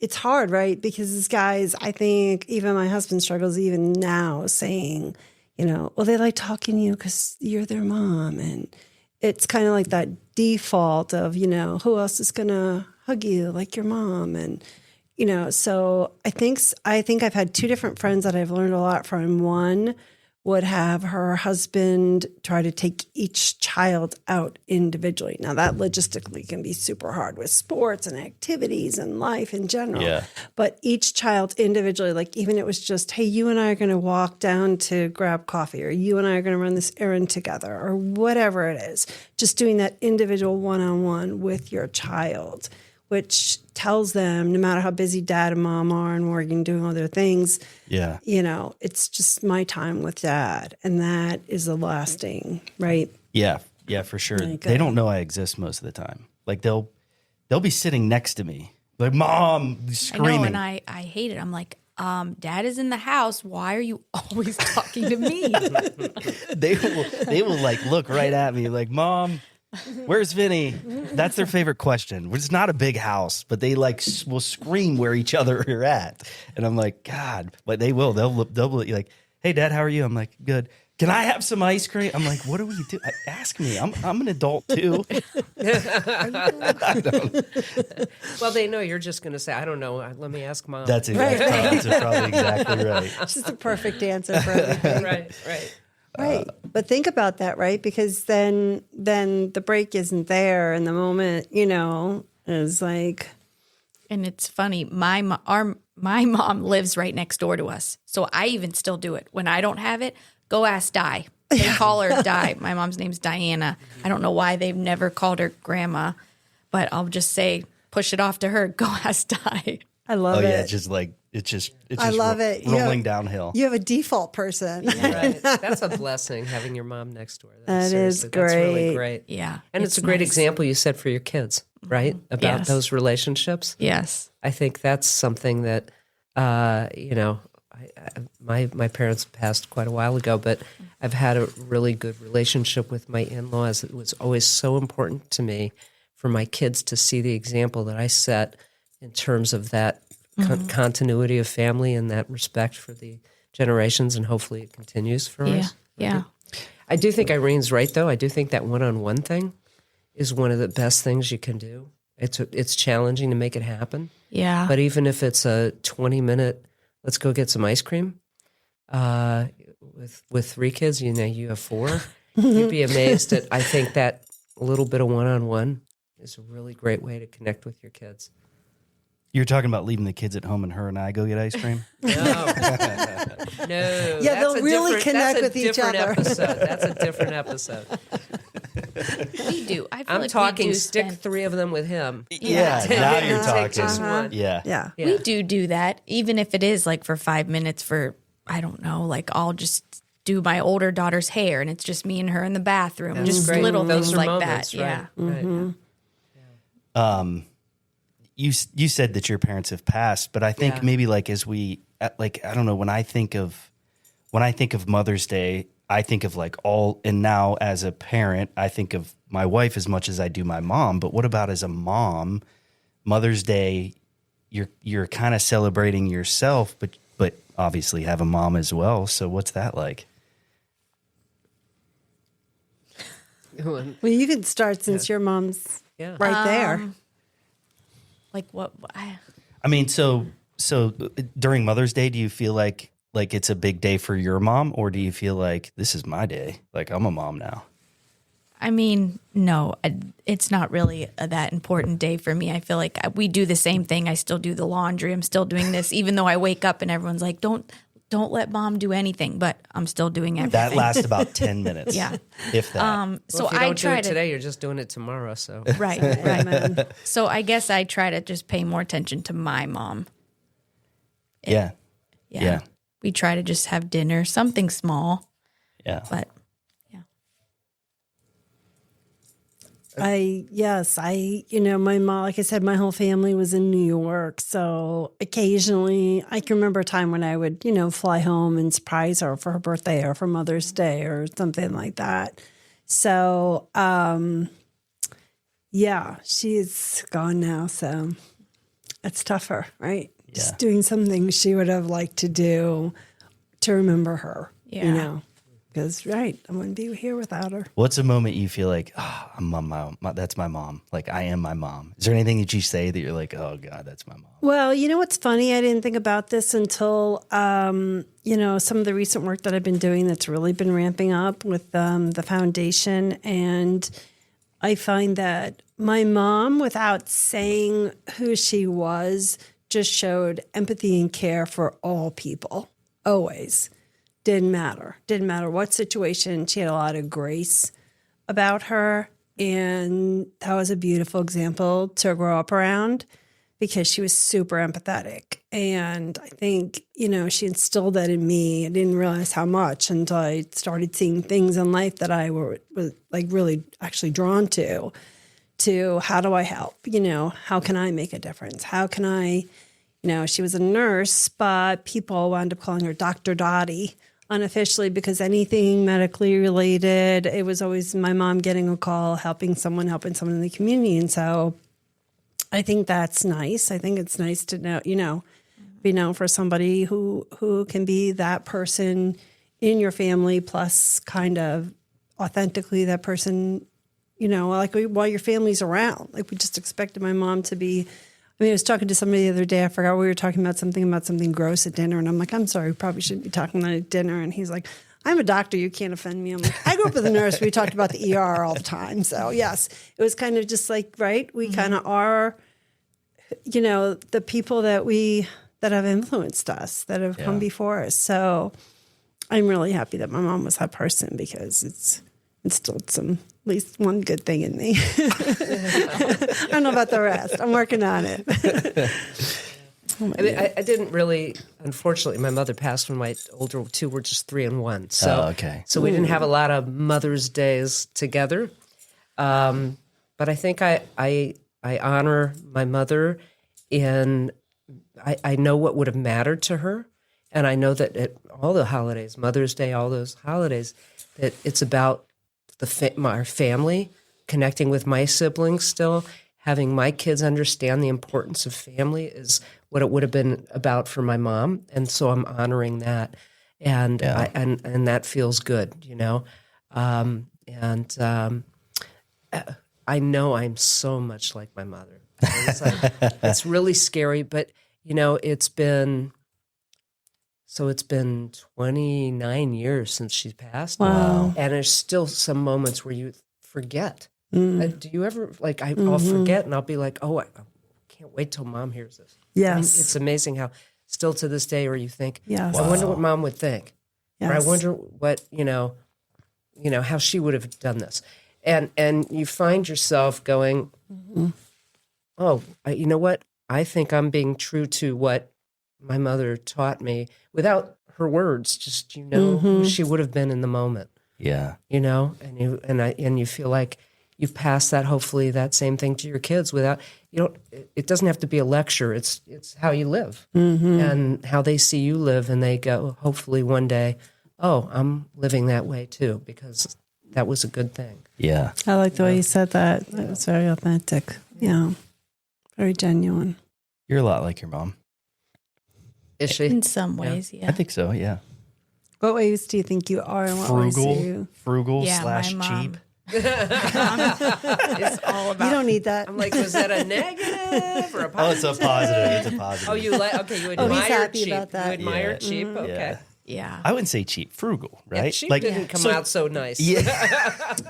it's hard, right? Because these guys, I think even my husband struggles even now saying, you know, well, they like talking to you because you're their mom. And it's kind of like that default of, you know, who else is going to hug you like your mom? And, you know, so I think I've had two different friends that I've learned a lot from. One would have her husband try to take each child out individually. Now that logistically can be super hard with sports and activities and life in general. Yeah. But each child individually, like even it was just, hey, you and I are going to walk down to grab coffee, or you and I are going to run this errand together, or whatever it is. Just doing that individual one-on-one with your child, which tells them no matter how busy dad and mom are and working, doing other things, you know, it's just my time with dad. And that is the lasting, right? Yeah, for sure. They don't know I exist most of the time. Like they'll be sitting next to me, like, Mom, screaming. I know, and I hate it. I'm like, Dad is in the house. Why are you always talking to me? They will like look right at me like, Mom, where's Vinny? That's their favorite question. It's not a big house, but they like will scream where each other are at. And I'm like, God, but they will. They'll be like, hey, Dad, how are you? I'm like, good. Can I have some ice cream? I'm like, what do we do? Ask me. I'm an adult too. Well, they know you're just going to say, I don't know. Let me ask Mom. That's probably exactly right. It's just the perfect answer for everything. Right. Right. But think about that, right? Because then the break isn't there, and the moment, you know, is like. And it's funny. My mom lives right next door to us, so I even still do it when I don't have it. Go ask Di. They call her Di. My mom's name's Diana. I don't know why they've never called her Grandma, but I'll just say, push it off to her. Go ask Di. I love it. Oh yeah, it's just I love it. Rolling downhill. You have a default person. Right. That's a blessing, having your mom next door. That is great. That's really great. Yeah. And it's a great example you set for your kids, right? About those relationships. Yes. I think that's something that, you know, my parents passed quite a while ago, but I've had a really good relationship with my in-laws. It was always so important to me for my kids to see the example that I set in terms of that continuity of family and that respect for the generations, and hopefully it continues for us. Yeah. I do think Irene's right, though. I do think that one-on-one thing is one of the best things you can do. It's challenging to make it happen. Yeah. But even if it's a 20-minute, let's go get some ice cream, with 3 kids, you know, you have 4, you'd be amazed at, I think that little bit of one-on-one is a really great way to connect with your kids. You're talking about leaving the kids at home and her and I go get ice cream? No. Yeah, they'll really connect with each other. That's a different episode. We do. I feel I'm like talking we do stick 3 of them with him. Yeah, now you're talking. Just one. Yeah. We do that, even if it is like for 5 minutes for, I don't know, like I'll just do my older daughter's hair and it's just me and her in the bathroom. That's just great. little Those things are like moments, that. right? Yeah. You said that your parents have passed, but I think maybe like as we like, I don't know, when I think of Mother's Day, I think of like and now as a parent, I think of my wife as much as I do my mom. But what about as a mom? Mother's Day, you're kind of celebrating yourself, but obviously have a mom as well. So what's that like? Well, you can start since your mom's right there. Like what? I mean, so during Mother's Day, do you feel like it's a big day for your mom, or do you feel like this is my day? Like I'm a mom now. I mean, no, it's not really that important day for me. I feel like we do the same thing. I still do the laundry. I'm still doing this, even though I wake up and everyone's like, don't let mom do anything, but I'm still doing everything. That lasts about 10 minutes. Yeah. If that. Well, So if you I don't do try it to today, you're just doing it tomorrow. So right. So I guess I try to just pay more attention to my mom. Yeah. We try to just have dinner, something small, Yeah. but yeah. My mom, like I said, my whole family was in New York. So occasionally I can remember a time when I would, fly home and surprise her for her birthday or for Mother's Day or something like that. So, she's gone now. So it's tougher, right? Yeah. Just doing something she would have liked to do to remember her, Because, I wouldn't be here without her. What's a moment you feel like, that's my mom. Like, I am my mom. Is there anything that you say that you're like, oh, God, that's my mom? Well, you know what's funny? I didn't think about this until, some of the recent work that I've been doing that's really been ramping up with the foundation. And I find that my mom, without saying who she was, just showed empathy and care for all people, always. Didn't matter what situation. She had a lot of grace about her. And that was a beautiful example to grow up around because she was super empathetic. And I think, she instilled that in me. I didn't realize how much until I started seeing things in life that I was like really actually drawn to how do I help? How can I make a difference? How can I, she was a nurse, but people wound up calling her Dr. Dottie unofficially because anything medically related, it was always my mom getting a call, helping someone in the community. And so I think that's nice. I think it's nice to know, be known for somebody who can be that person in your family, plus kind of authentically that person, while your family's around. Like we just expected my mom to be. I was talking to somebody the other day. I forgot we were talking about something gross at dinner. And I'm like, I'm sorry, we probably shouldn't be talking about it at dinner. And he's like, I'm a doctor. You can't offend me. I'm like, I grew up with a nurse. We talked about the ER all the time. So, yes, it was kind of just like, right, we kind of are, the people that have influenced us, that have come before us. So I'm really happy that my mom was that person because it's instilled at least one good thing in me. I don't know about the rest. I'm working on it. I didn't really, unfortunately, my mother passed when my older two were just 3 and 1. So, so we didn't have a lot of Mother's Days together. But I think I honor my mother in, I know what would have mattered to her. And I know that at all the holidays, Mother's Day, all those holidays, that it's about our family, connecting with my siblings still, having my kids understand the importance of family is what it would have been about for my mom. And so I'm honoring that. And and that feels good, I know I'm so much like my mother. It's really scary, but it's been 29 years since she passed. Wow. And there's still some moments where you forget. Do you ever, I'll forget and I'll be like, oh, I can't wait till mom hears this. Yes. It's amazing how still to this day where you think, yes. I wonder what mom would think. Yes. Or I wonder what, how she would have done this. And you find yourself going, oh, you know what? I think I'm being true to what my mother taught me without her words, just, who she would have been in the moment. Yeah. And you feel like you've passed that, hopefully that same thing to your kids without, it doesn't have to be a lecture. It's how you live and how they see you live. And they go, hopefully one day, oh, I'm living that way too, because that was a good thing. Yeah. I like the way you said that. That was very authentic. Yeah. Very genuine. You're a lot like your mom. Is she? In some ways, yeah. I think so, yeah. What ways do you think you are? And what ways do you? Frugal Yeah, / my cheap. mom. It's all about. You don't need that. I'm like, was that a negative or a positive? Oh, it's a positive. It's a positive. Oh, you admire he's happy cheap. about that. You admire Yeah. cheap. Okay. Yeah. Yeah. I wouldn't say cheap, frugal, right? Cheap didn't come out so nice. Yeah.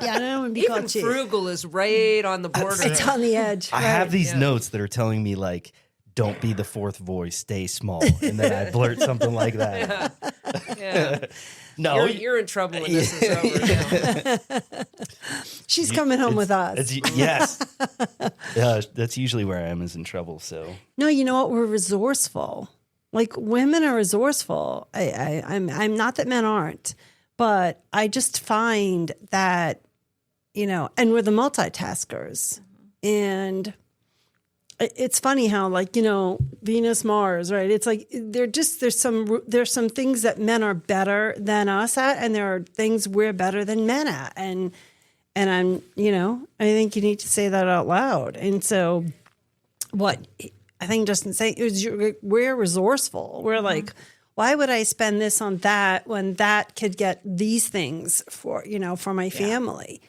Yeah, I don't want to be Even called cheap. frugal is right on the border. It's on the edge. I right. have these notes that are telling me like, don't be the fourth voice, stay small. And then I blurt something like that. Yeah. No, You're in trouble when this is over now. She's coming home with us. Yes. That's usually where I am, is in trouble. So No, you know what? We're resourceful. Like women are resourceful. I'm not that men aren't, but I just find that, and we're the multitaskers. And it's funny how, like, Venus, Mars, right? It's like there's some things that men are better than us at, and there are things we're better than men at. And I'm, I think you need to say that out loud. And so what I think Justin's saying is we're resourceful. We're like, why would I spend this on that when that could get these things for my family?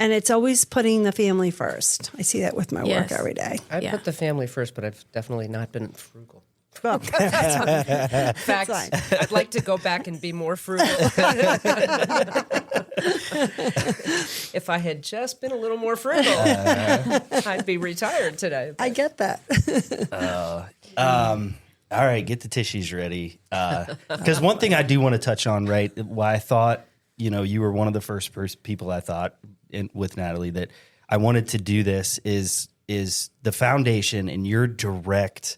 And it's always putting the family first. I see that with my work every day. I put the family first, but I've definitely not been frugal. Well, In fact, I'd like to go back and be more frugal. If I had just been a little more frugal, I'd be retired today. I get that. all right, get the tissues ready. Because one thing I do want to touch on, right? Why I thought, you were one of the first people I thought with Natalie that I wanted to do this is the foundation and your direct.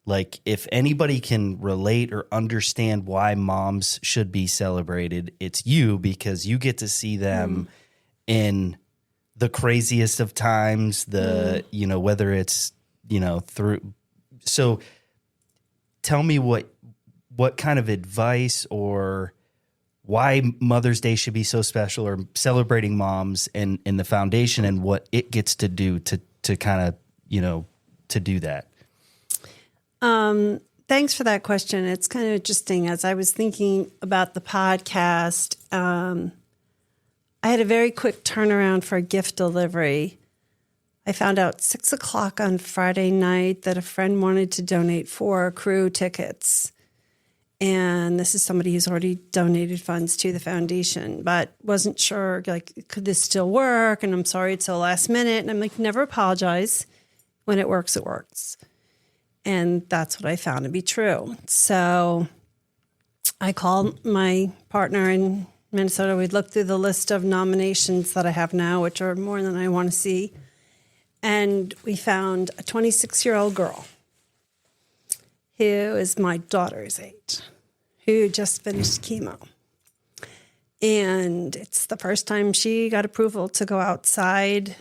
Like, if anybody can relate or understand why moms should be celebrated, it's you, because you get to see them in the craziest of times, whether it's, through. So tell me what kind of advice or why Mother's Day should be so special, or celebrating moms and the foundation and what it gets to do to kind of, to do that. Thanks for that question. It's kind of interesting. As I was thinking about the podcast, I had a very quick turnaround for a gift delivery. I found out 6:00 on Friday night that a friend wanted to donate 4 crew tickets. And this is somebody who's already donated funds to the foundation, but wasn't sure, like, could this still work? And I'm sorry, it's the last minute. And I'm like, never apologize. When it works, it works. And that's what I found to be true. So I called my partner in Minnesota. We'd looked through the list of nominations that I have now, which are more than I want to see. And we found a 26-year-old girl who is my daughter's age, who just finished chemo. And it's the first time she got approval to go outside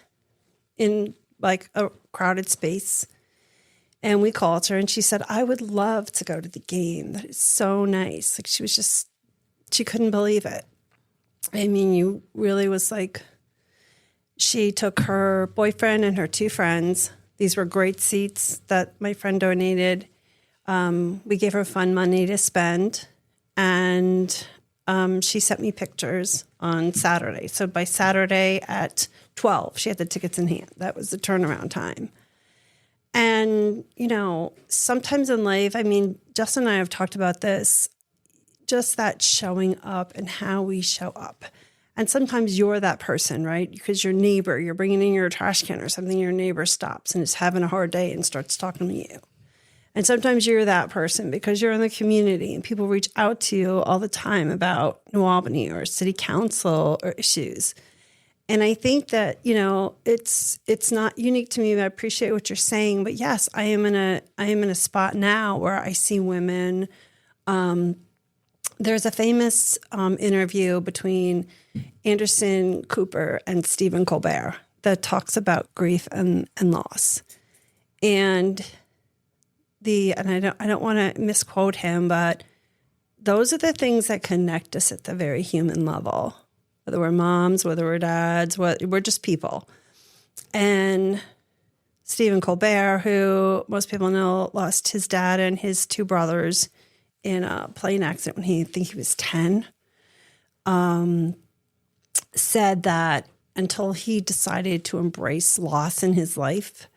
in like a crowded space. And we called her and she said, I would love to go to the game. That is so nice. Like, she couldn't believe it. I mean, you really was like, she took her boyfriend and her 2 friends. These were great seats that my friend donated. We gave her fun money to spend. And she sent me pictures on Saturday. So by Saturday at 12, she had the tickets in hand. That was the turnaround time. And, sometimes in life, I mean, Justin and I have talked about this, just that showing up and how we show up. And sometimes you're that person, right? Because your neighbor, you're bringing in your trash can or something, your neighbor stops and is having a hard day and starts talking to you. And sometimes you're that person because you're in the community and people reach out to you all the time about New Albany or city council or issues. And I think that, it's not unique to me, but I appreciate what you're saying. But yes, I am in a spot now where I see women. There's a famous interview between Anderson Cooper and Stephen Colbert that talks about grief and loss. And I don't want to misquote him, but those are the things that connect us at the very human level. Whether we're moms, whether we're dads, we're just people. And Stephen Colbert, who most people know, lost his dad and his 2 brothers in a plane accident when I think he was 10, said that until he decided to embrace loss in his life,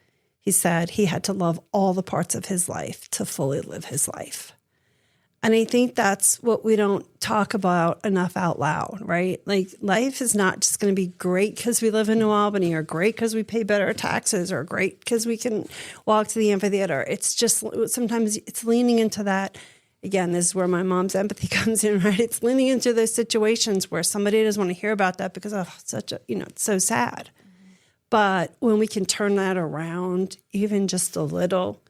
he said he had to love all the parts of his life to fully live his life. And I think that's what we don't talk about enough out loud, right? Like life is not just going to be great because we live in New Albany, or great because we pay better taxes, or great because we can walk to the amphitheater. It's just sometimes it's leaning into that. Again, this is where my mom's empathy comes in, right? It's leaning into those situations where somebody doesn't want to hear about that because, it's so sad. But when we can turn that around, even just a little,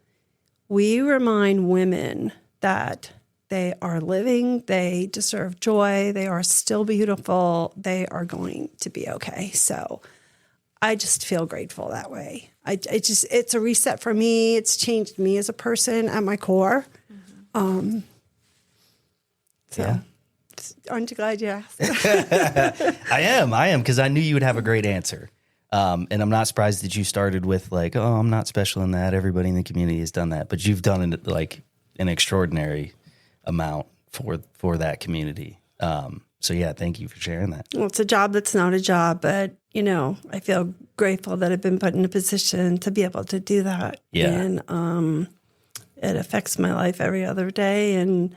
we remind women that they are living, they deserve joy, they are still beautiful, they are going to be okay. So I just feel grateful that way. It's a reset for me. It's changed me as a person at my core. Yeah. Aren't you glad you asked? I am, because I knew you would have a great answer. And I'm not surprised that you started with like, oh, I'm not special in that. Everybody in the community has done that. But you've done it like an extraordinary amount for that community. So yeah, thank you for sharing that. Well, it's a job that's not a job, but I feel grateful that I've been put in a position to be able to do that. Yeah. And it affects my life every other day. And,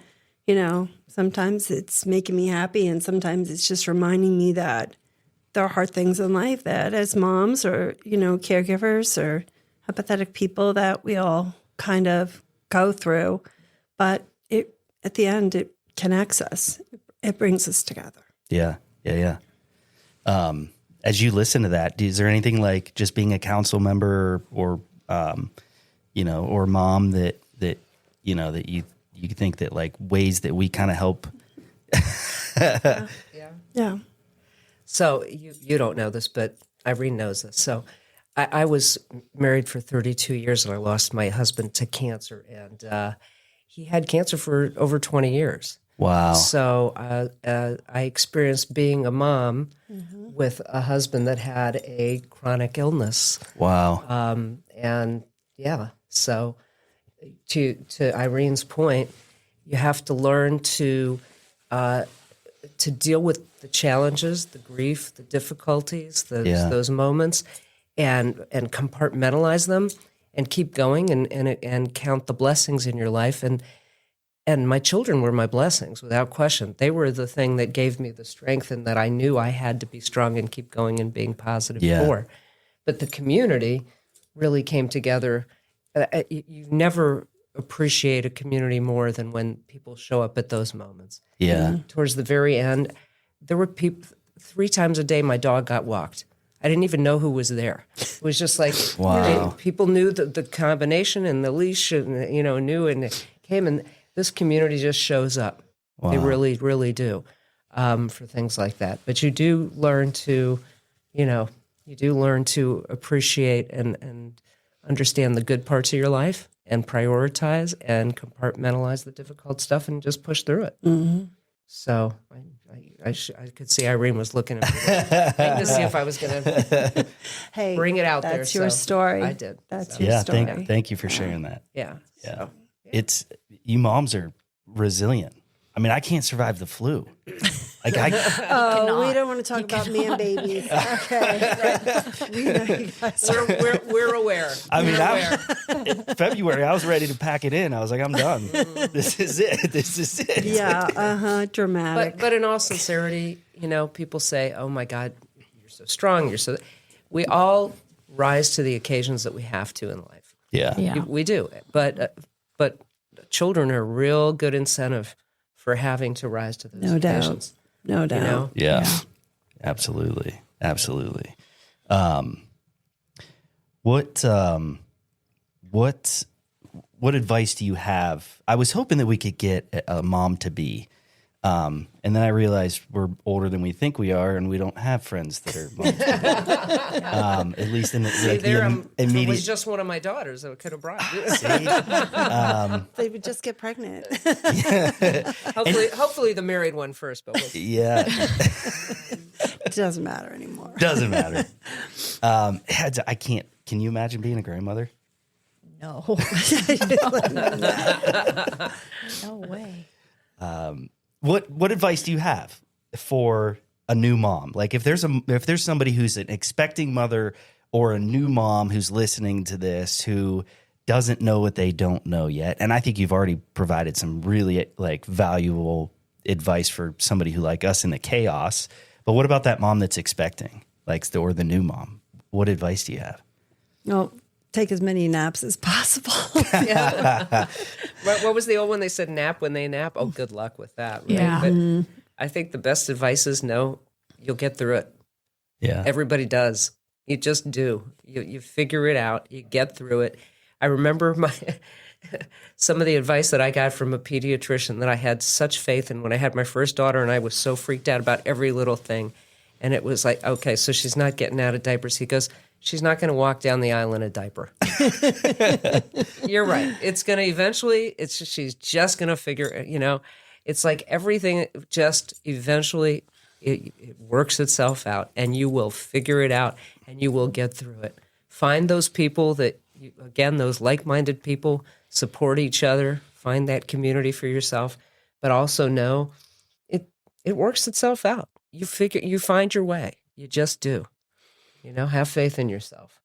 sometimes it's making me happy, and sometimes it's just reminding me that there are hard things in life that as moms or, caregivers or empathetic people that we all kind of go through. But at the end, it connects us. It brings us together. Yeah. As you listen to that, is there anything like just being a council member or or mom that you think that like ways that we kind of help? Yeah. So you don't know this, but Irene knows this. So I was married for 32 years, and I lost my husband to cancer, and he had cancer for over 20 years. Wow. So I experienced being a mom with a husband that had a chronic illness. Wow. And yeah, so to Irene's point, you have to learn to deal with the challenges, the grief, the difficulties, those moments, and compartmentalize them, and keep going, and count the blessings in your life. And my children were my blessings, without question. They were the thing that gave me the strength, and that I knew I had to be strong and keep going and being positive for. But the community really came together. You never appreciate a community more than when people show up at those moments. Yeah. And towards the very end, there were people, 3 times a day my dog got walked. I didn't even know who was there. It was just like, wow. People knew the combination and the leash, and knew, and it came, and this community just shows up. Wow. They really, really do, for things like that. But you do learn to, appreciate and understand the good parts of your life, and prioritize and compartmentalize the difficult stuff, and just push through it. Mm-hmm. So I could see Irene was looking at me to see if I was going to bring it out there. That's your story. I did. That's your story. Thank you for sharing that. Yeah. Yeah. So, It's, you moms are resilient. I mean, I can't survive the flu. Like we don't want to talk about man babies. Okay. We know you guys we're aware. I mean, in February, I was ready to pack it in. I was like, I'm done. This is it. Yeah, dramatic. But in all sincerity, people say, "Oh my God, you're so strong. You're so." We all rise to the occasions that we have to in life. Yeah. We do. But children are a real good incentive for having to rise to those occasions. No doubt. Yeah. Absolutely. What advice do you have? I was hoping that we could get a mom to be, and then I realized we're older than we think we are, and we don't have friends that are moms. At least in the immediate. It was just one of my daughters that could have brought. They would just get pregnant. Hopefully the married one first, but yeah. It doesn't matter anymore. Doesn't matter. I can't. Can you imagine being a grandmother? No. No way. What advice do you have for a new mom? Like if there's somebody who's an expecting mother or a new mom who's listening to this who doesn't know what they don't know yet. And I think you've already provided some really like valuable advice for somebody who like us in the chaos. But what about that mom that's expecting, or the new mom? What advice do you have? Well, take as many naps as possible. What was the old one? They said nap when they nap. Oh, good luck with that. Right? Yeah. But I think the best advice is no, you'll get through it. Yeah. Everybody does. You just do. You figure it out. You get through it. I remember some of the advice that I got from a pediatrician that I had such faith in when I had my first daughter, and I was so freaked out about every little thing. And it was like, okay, so she's not getting out of diapers. He goes, she's not going to walk down the aisle in a diaper. You're right. It's going to eventually, she's just going to figure, it's like everything just eventually, it works itself out, and you will figure it out, and you will get through it. Find those people that, again, those like-minded people, support each other, find that community for yourself, but also know it works itself out. You find your way. You just do. Have faith in yourself.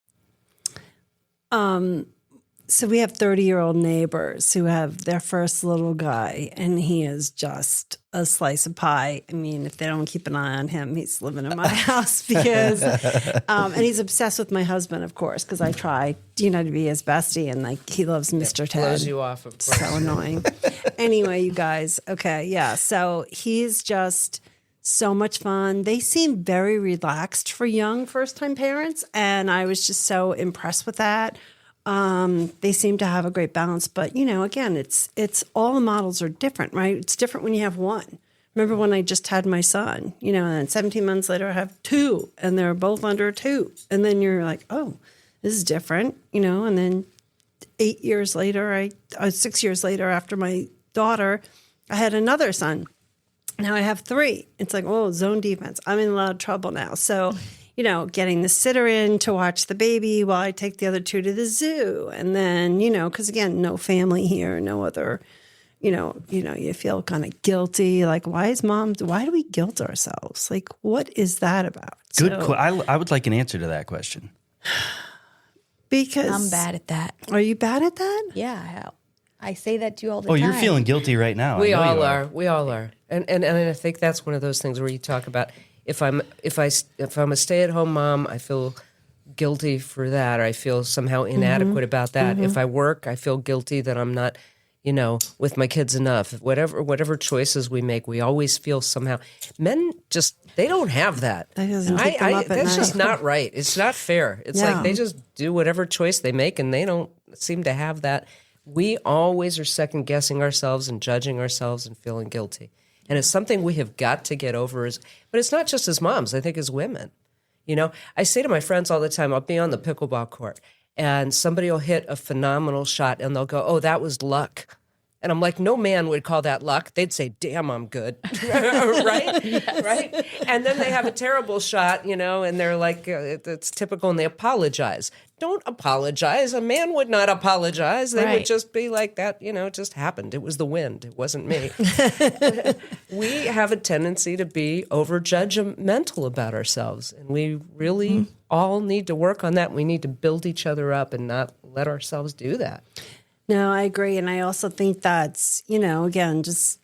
So we have 30-year-old neighbors who have their first little guy, and he is just a slice of pie. I mean, if they don't keep an eye on him, he's living in my house because, and he's obsessed with my husband, of course, because I try, to be his bestie, and he loves Mr. Ted. Blows you off, of course. So annoying. Anyway, you guys, okay, yeah. So he's just so much fun. They seem very relaxed for young first-time parents, and I was just so impressed with that. They seem to have a great balance, but again, it's all the models are different, right? It's different when you have one. Remember when I just had my son, and then 17 months later I have two, and they're both under 2. And then you're like, oh, this is different, and then 6 years later after my daughter, I had another son. Now I have 3. It's like, oh, zone defense. I'm in a lot of trouble now. So, getting the sitter in to watch the baby while I take the other 2 to the zoo. And then, because again, no family here, no other, you feel kind of guilty. Like, why do we guilt ourselves? Like, what is that about? Good. I would like an answer to that question. Because I'm bad at that. Are you bad at that? Yeah. I say that to you all the time. Oh, you're feeling guilty right now. We all are. We all are. And I think that's one of those things where you talk about if I'm a stay-at-home mom, I feel guilty for that, or I feel somehow inadequate about that. If I work, I feel guilty that I'm not, with my kids enough. Whatever choices we make, we always feel somehow. Men they don't have that. That doesn't keep them up at That's night. just not right. It's not fair. It's like they just do whatever choice they make, and they don't seem to have that. We always are second guessing ourselves and judging ourselves and feeling guilty. And it's something we have got to get over. But it's not just as moms, I think as women. I say to my friends all the time, I'll be on the pickleball court and somebody will hit a phenomenal shot and they'll go, oh, that was luck. And I'm like, no man would call that luck. They'd say, damn, I'm good. Right? Yes. Right? And then they have a terrible shot, and they're like, it's typical, and they apologize. Don't apologize. A man would not apologize. They would just be like, that, it just happened. It was the wind. It wasn't me. We have a tendency to be over-judgmental about ourselves, and we really all need to work on that. We need to build each other up and not let ourselves do that. No, I agree. And I also think that's, again, just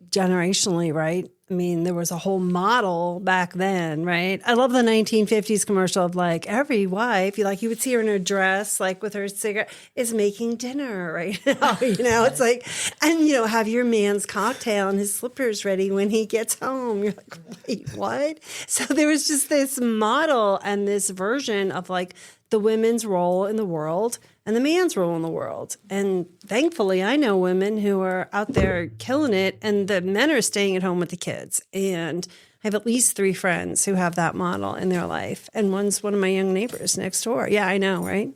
generationally, right? I mean, there was a whole model back then, right? I love the 1950s commercial of like every wife, you would see her in her dress, like with her cigarette, is making dinner right now, it's like, and, have your man's cocktail and his slippers ready when he gets home. You're like, wait, what? So there was just this model and this version of like the women's role in the world and the man's role in the world. And thankfully, I know women who are out there killing it, and the men are staying at home with the kids. And I have at least 3 friends who have that model in their life. And one's one of my young neighbors next door. Yeah, I know, right?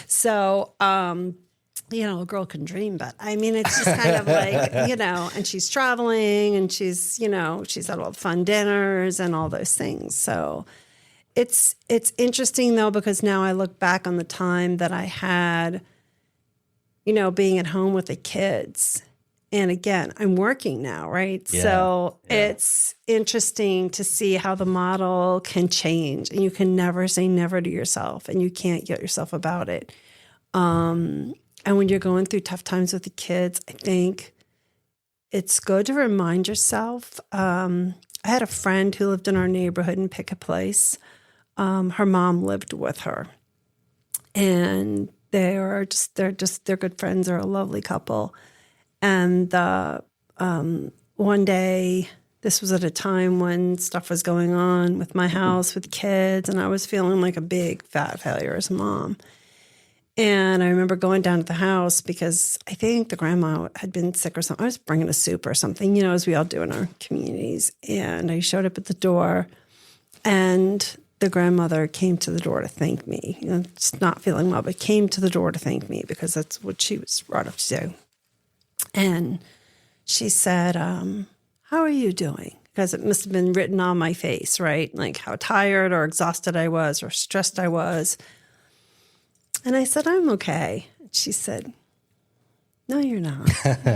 So, a girl can dream, but I mean, it's just kind of like, and she's traveling and she's at all the fun dinners and all those things. So it's interesting though, because now I look back on the time that I had, being at home with the kids. And again, I'm working now, right? Yeah, so it's interesting to see how the model can change, and you can never say never to yourself, and you can't guilt yourself about it. And when you're going through tough times with the kids, I think it's good to remind yourself. I had a friend who lived in our neighborhood in Pickett Place. Her mom lived with her, and they're good friends. They're a lovely couple. And one day, this was at a time when stuff was going on with my house, with kids, and I was feeling like a big fat failure as a mom. And I remember going down to the house because I think the grandma had been sick or something. I was bringing a soup or something, as we all do in our communities. And I showed up at the door, and the grandmother came to the door to thank me. Just not feeling well, but came to the door to thank me because that's what she was brought up to do. And she said, how are you doing? Because it must have been written on my face, right? Like how tired or exhausted I was or stressed I was. And I said, I'm okay. She said, no, you're not.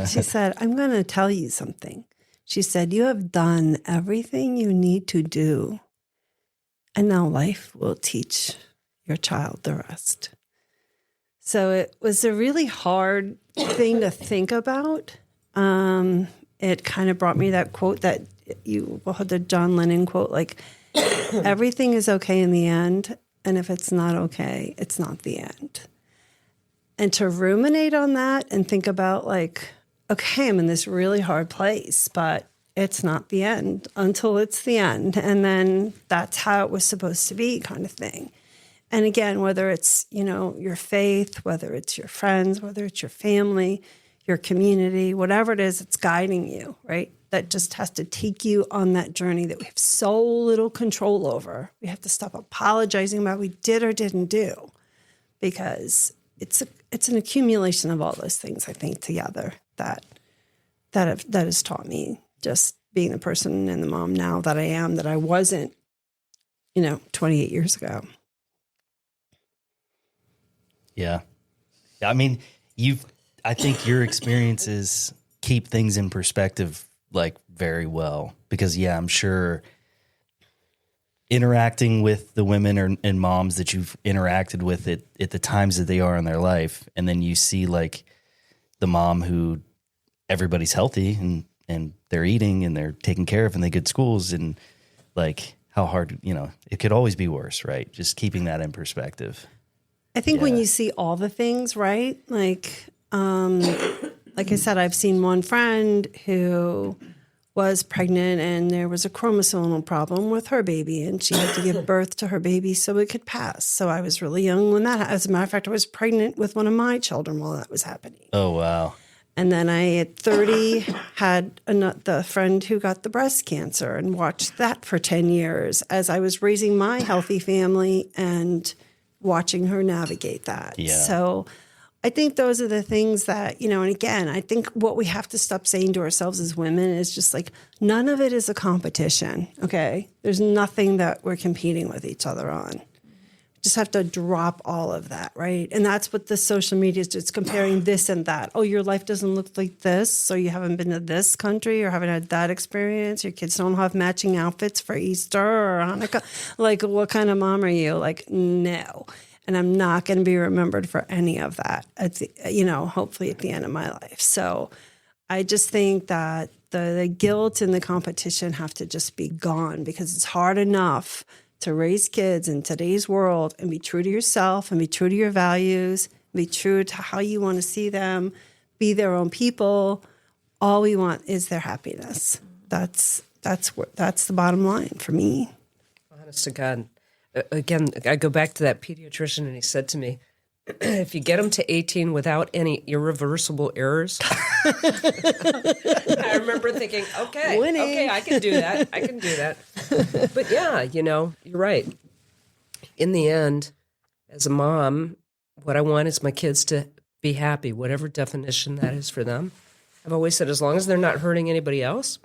She said, I'm going to tell you something. She said, you have done everything you need to do. And now life will teach your child the rest. So it was a really hard thing to think about. It kind of brought me that quote that the John Lennon quote, like, everything is okay in the end. And if it's not okay, it's not the end. And to ruminate on that and think about like, okay, I'm in this really hard place, but it's not the end until it's the end. And then that's how it was supposed to be, kind of thing. And again, whether it's, your faith, whether it's your friends, whether it's your family, your community, whatever it is, it's guiding you, right? That just has to take you on that journey that we have so little control over. We have to stop apologizing about what we did or didn't do, because it's an accumulation of all those things, I think, together that has taught me just being the person and the mom now that I am, that I wasn't, 28 years ago. Yeah. I mean, I think your experiences keep things in perspective like very well, because I'm sure interacting with the women and moms that you've interacted with at the times that they are in their life, and then you see like the mom who everybody's healthy and they're eating and they're taken care of and they get schools, and like how hard, it could always be worse, right? Just keeping that in perspective. I think when you see all the things, right? Like I said, I've seen one friend who was pregnant and there was a chromosomal problem with her baby, and she had to give birth to her baby so it could pass. So I was really young when that, as a matter of fact, I was pregnant with one of my children while that was happening. Oh, wow. And then I, at 30, had the friend who got the breast cancer and watched that for 10 years as I was raising my healthy family and watching her navigate that. Yeah. So I think those are the things that, and again, I think what we have to stop saying to ourselves as women is just like, none of it is a competition, okay? There's nothing that we're competing with each other on. We just have to drop all of that, right? And that's what the social media is. It's comparing this and that. Oh, your life doesn't look like this, so you haven't been to this country or haven't had that experience. Your kids don't have matching outfits for Easter or Hanukkah. Like, what kind of mom are you? Like, no. And I'm not going to be remembered for any of that, hopefully at the end of my life. So I just think that the guilt and the competition have to just be gone, because it's hard enough to raise kids in today's world and be true to yourself and be true to your values, be true to how you want to see them, be their own people. All we want is their happiness. That's the bottom line for me. Honest to God. Again, I go back to that pediatrician, and he said to me, if you get them to 18 without any irreversible errors, I remember thinking, okay, I can do that. But yeah, you're right. In the end, as a mom, what I want is my kids to be happy, whatever definition that is for them. I've always said, as long as they're not hurting anybody else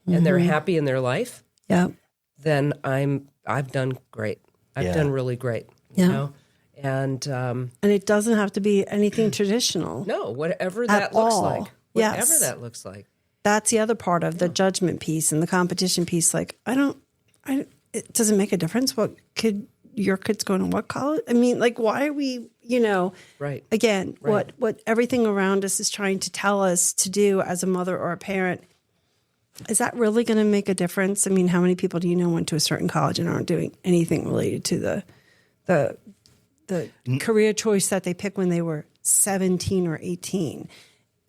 and they're happy in their life, then I've done great. I've done really great. And it doesn't have to be anything traditional. No, whatever that looks like. Whatever Yes. that looks like. That's the other part of the judgment piece and the competition piece. Like, it doesn't make a difference what kid your kid's going to what college? I mean, like, why are we, Right. again, Right. what everything around us is trying to tell us to do as a mother or a parent, is that really going to make a difference? I mean, how many people do you know went to a certain college and aren't doing anything related to the career choice that they picked when they were 17 or 18?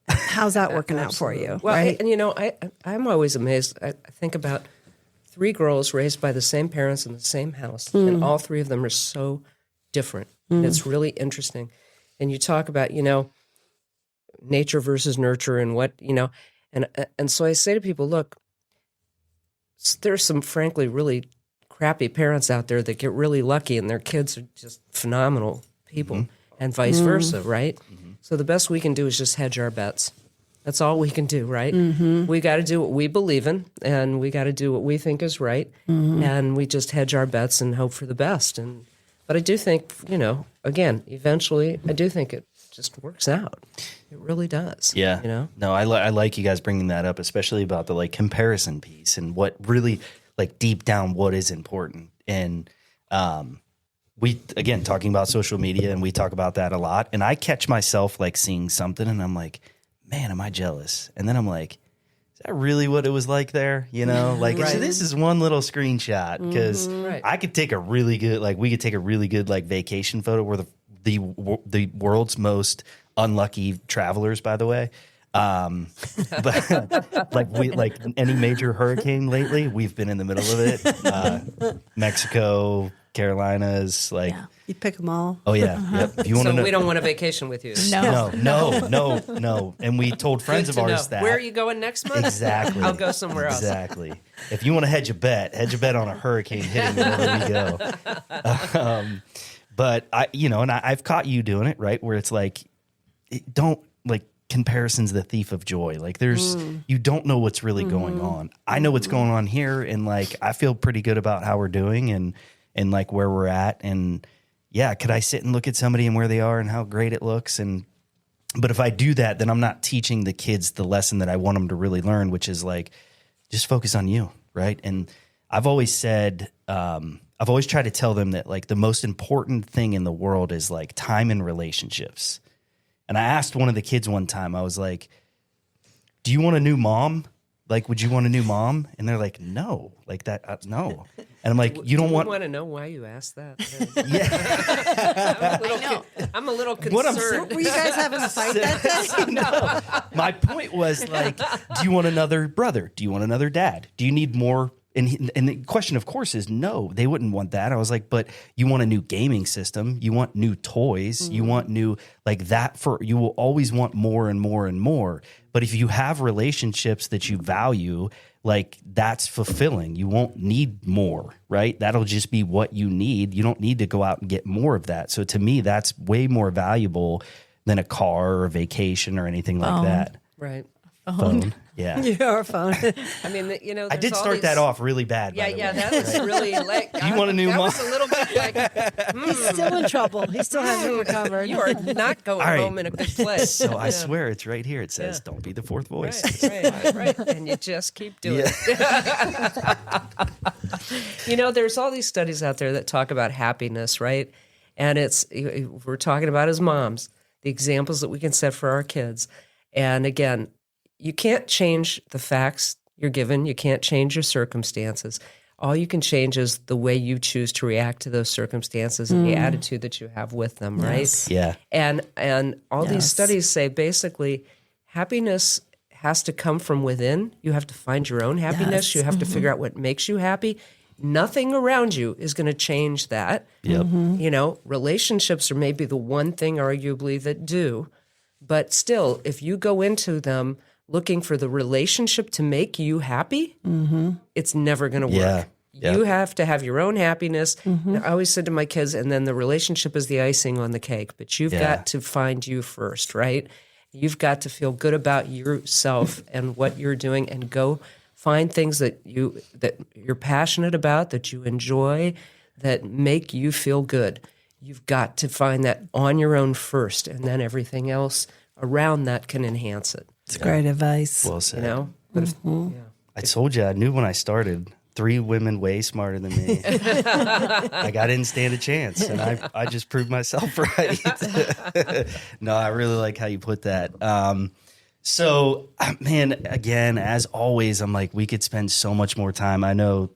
How's that working out for you? Well, right? I'm always amazed. I think about 3 girls raised by the same parents in the same house, and all 3 of them are so different. And it's really interesting. And you talk about, nature versus nurture and what, and so I say to people, look, there's some frankly really crappy parents out there that get really lucky and their kids are just phenomenal people and vice versa, right? So the best we can do is just hedge our bets. That's all we can do, right? We got to do what we believe in, and we got to do what we think is right, and we just hedge our bets and hope for the best. But I do think, again, eventually, I do think it just works out. It really does. Yeah. No, I like you guys bringing that up, especially about the comparison piece and what really deep down what is important. And we, again, talking about social media, and we talk about that a lot. And I catch myself seeing something and I'm like, man, am I jealous? And then I'm like, is that really what it was like there? So this is one little screenshot, because I could take a really good, we could take a really good vacation photo. We're the world's most unlucky travelers, by the way. But any major hurricane lately, we've been in the middle of it. Mexico, Carolinas, You pick them all. Oh yeah, yep. If you want to know, we don't want a vacation with you. No. And we told friends of ours that. Where are you going next month? Exactly. I'll go somewhere else. Exactly. If you want to hedge a bet on a hurricane hitting wherever we go. But I've caught you doing it, right? Where it's comparison's the thief of joy. You don't know what's really going on. I know what's going on here, and I feel pretty good about how we're doing and where we're at. And yeah, could I sit and look at somebody and where they are and how great it looks? But if I do that, then I'm not teaching the kids the lesson that I want them to really learn, which is just focus on you, right? And I've always said, I've always tried to tell them that the most important thing in the world is time and relationships. And I asked one of the kids one time, I was like, do you want a new mom? Would you want a new mom? And they're like, no, no. And I'm like, you don't want. I want to know why you asked that. Yeah. I'm a little concerned. Were you guys having a fight that day? No. My point was do you want another brother? Do you want another dad? Do you need more? And the question, of course, is no, they wouldn't want that. I was like, but you want a new gaming system. You want new toys. You want new that you will always want more and more and more. But if you have relationships that you value, that's fulfilling. You won't need more, right? That'll just be what you need. You don't need to go out and get more of that. So to me, that's way more valuable than a car or a vacation or anything like that. Right. Phone. Yeah. Your phone. I mean, I did start that off really bad. Yeah, by the way. that was really Do you want a new mom? That was a little bit He's still in trouble. He still hasn't recovered. you are not going All right. home in a good place. So I swear it's right here. It says, don't be the fourth voice. Right. And you just keep doing it. There's all these studies out there that talk about happiness, right? And we're talking about as moms, the examples that we can set for our kids. And again, you can't change the facts you're given. You can't change your circumstances. All you can change is the way you choose to react to those circumstances and the attitude that you have with them, right? Yeah. And all these studies say basically happiness has to come from within. You have to find your own happiness. Yes. You have to figure out what makes you happy. Nothing around you is going to change that. Yep. Relationships are maybe the one thing arguably that do. But still, if you go into them looking for the relationship to make you happy, it's never going to work. Yeah. You have to have your own happiness. I always said to my kids, and then the relationship is the icing on the cake. But you've got to find you first, right? You've got to feel good about yourself and what you're doing, and go find things that you're passionate about, that you enjoy, that make you feel good. You've got to find that on your own first, and then everything else around that can enhance it. It's great advice. Well said. But I told you, I knew when I started 3 women way smarter than me. Like I didn't stand a chance, and I just proved myself right. No, I really like how you put that. So, man, again, as always, I'm like, we could spend so much more time. I know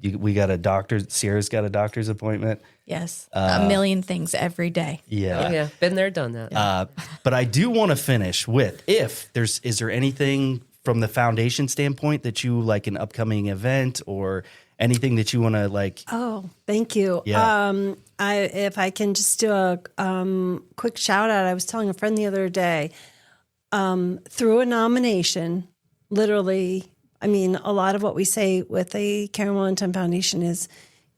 we got a doctor. Sierra's got a doctor's appointment. Yes. A million things every day. Yeah. Oh, yeah. Been there, done that. But I do want to finish with, is there anything from the foundation standpoint that you like, an upcoming event or anything that you want to like? Oh, thank you. Yeah. If I can just do a quick shout out, I was telling a friend the other day, through a nomination, literally, I mean, a lot of what we say with the Karen Wellington Foundation is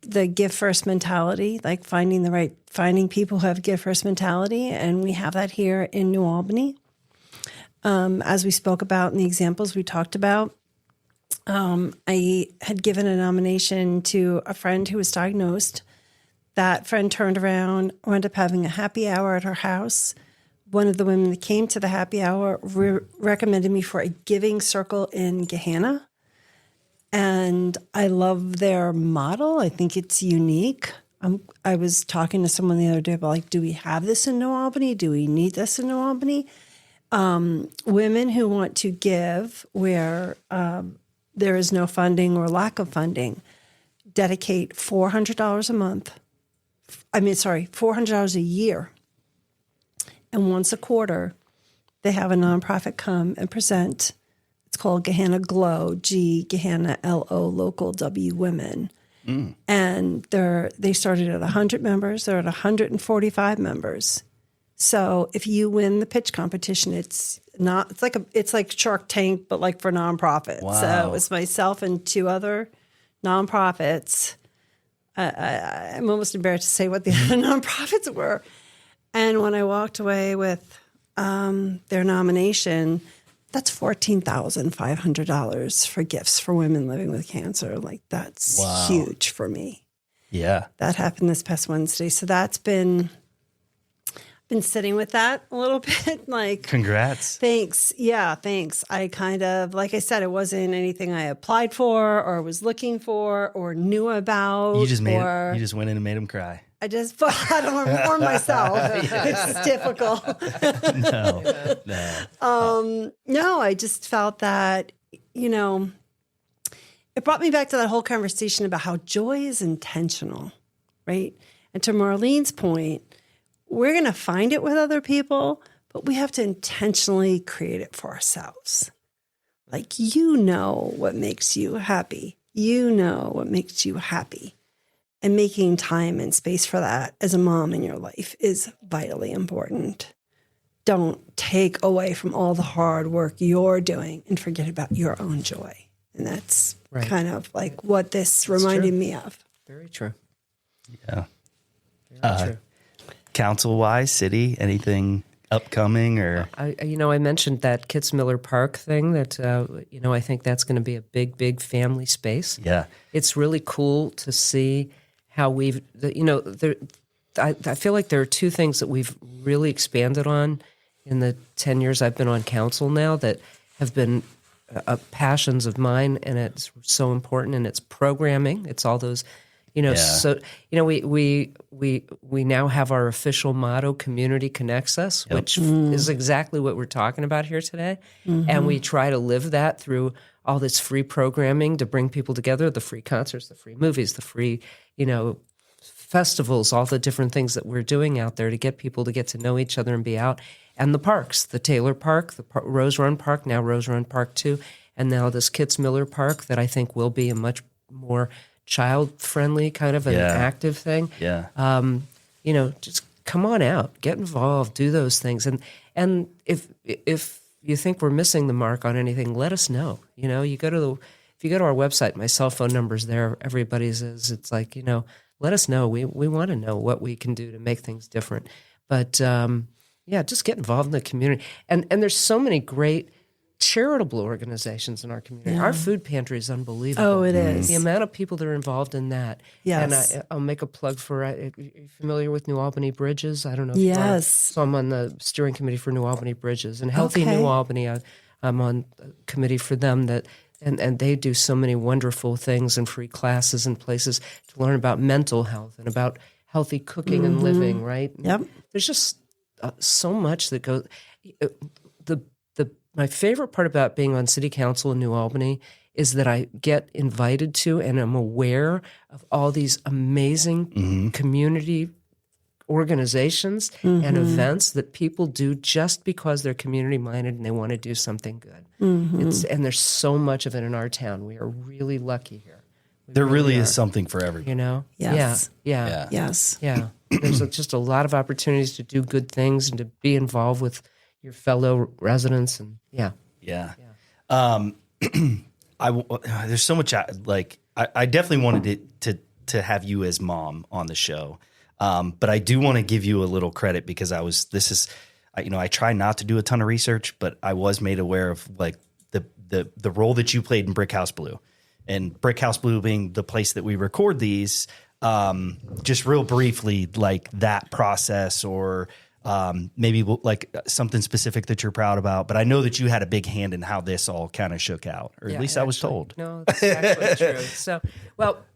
the give first mentality, like finding people who have give first mentality. And we have that here in New Albany. As we spoke about in the examples we talked about, I had given a nomination to a friend who was diagnosed. That friend turned around, wound up having a happy hour at her house. One of the women that came to the happy hour recommended me for a giving circle in Gehanna. And I love their model. I think it's unique. I was talking to someone the other day about, like, do we have this in New Albany? Do we need this in New Albany? Women who want to give where there is no funding or lack of funding dedicate $400 a month. $400 a year. And once a quarter, they have a nonprofit come and present. It's called Gehanna Glow, Gehanna LO, local W women. And they started at 100 members. They're at 145 members. So if you win the pitch competition, it's like Shark Tank, but like for nonprofits. Wow. So it was myself and 2 other nonprofits. I'm almost embarrassed to say what the other nonprofits were. And when I walked away with their nomination, that's $14,500 for gifts for women living with cancer. Like, that's huge for me. Yeah. That happened this past Wednesday. So that's been sitting with that a little bit. Like, Congrats. thanks. Yeah, thanks. I kind of, like I said, it wasn't anything I applied for or was looking for or knew about. You just went in and made them cry. I just I don't warn myself. It's difficult. No, I just felt that, it brought me back to that whole conversation about how joy is intentional, right? And to Marlene's point, we're going to find it with other people, but we have to intentionally create it for ourselves. Like, what makes you happy. What makes you happy. And making time and space for that as a mom in your life is vitally important. Don't take away from all the hard work you're doing and forget about your own joy. And that's kind of like what this reminded me of. Very true. Yeah. Very true. Council-wise, city, anything upcoming or? I mentioned that Kitzmiller Park thing that, I think that's going to be a big, big family space. Yeah. It's really cool to see how I feel like there are 2 things that we've really expanded on in the 10 years I've been on council now that have been passions of mine, and it's so important, and it's programming. It's all those, so, we now have our official motto, Community Connects Us, which is exactly what we're talking about here today. Mm-hmm. And we try to live that through all this free programming to bring people together, the free concerts, the free movies, the free, festivals, all the different things that we're doing out there to get people to get to know each other and be out. And the parks, the Taylor Park, the Rose Run Park, now Rose Run Park 2, and now this Kitzmiller Park that I think will be a much more child-friendly kind of an active thing. Yeah. Just come on out, get involved, do those things. And if you think we're missing the mark on anything, let us know. If you go to our website, my cell phone number's there, everybody's is. It's like, let us know. We want to know what we can do to make things different. But just get involved in the community. And there's so many great charitable organizations in our community. Yeah. Our food pantry is unbelievable. Oh, it is. The amount of people that are involved in that. Yes. And I'll make a plug for, are you familiar with New Albany Bridges? I don't know if yes. you are. So I'm on the steering committee for New Albany Bridges. And Healthy New Albany, I'm on a committee for them that and they do so many wonderful things and free classes and places to learn about mental health and about healthy cooking and living, right? Yep. There's just so much that goes. My favorite part about being on city council in New Albany is that I get invited to and I'm aware of all these amazing community organizations and events that people do just because they're community minded and they want to do something good. And there's so much of it in our town. We are really lucky here. There really is something for everybody. You know? Yes. Yeah. Yes. Yeah. There's just a lot of opportunities to do good things and to be involved with your fellow residents. And Yeah. There's so much I definitely wanted to have you as mom on the show. But I do want to give you a little credit because I try not to do a ton of research, but I was made aware of like the role that you played in Brick House Blue, and Brick House Blue being the place that we record these. Just real briefly, like that process, or maybe like something specific that you're proud about. But I know that you had a big hand in how this all kind of shook out, or at least I was told. No, that's actually true. So,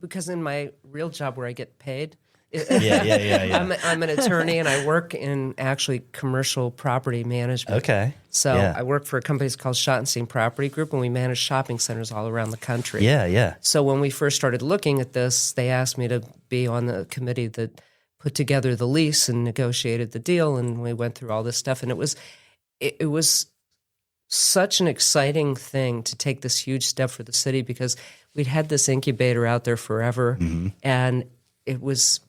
because in my real job where I get paid, Yeah. I'm an attorney and I work in actually commercial property management. Okay. So Yeah. I work for a company called Schottenstein Property Group, and we manage shopping centers all around the country. Yeah. So when we first started looking at this, they asked me to be on the committee that put together the lease and negotiated the deal, and we went through all this stuff. And it was such an exciting thing to take this huge step for the city because we'd had this incubator out there forever, and it was.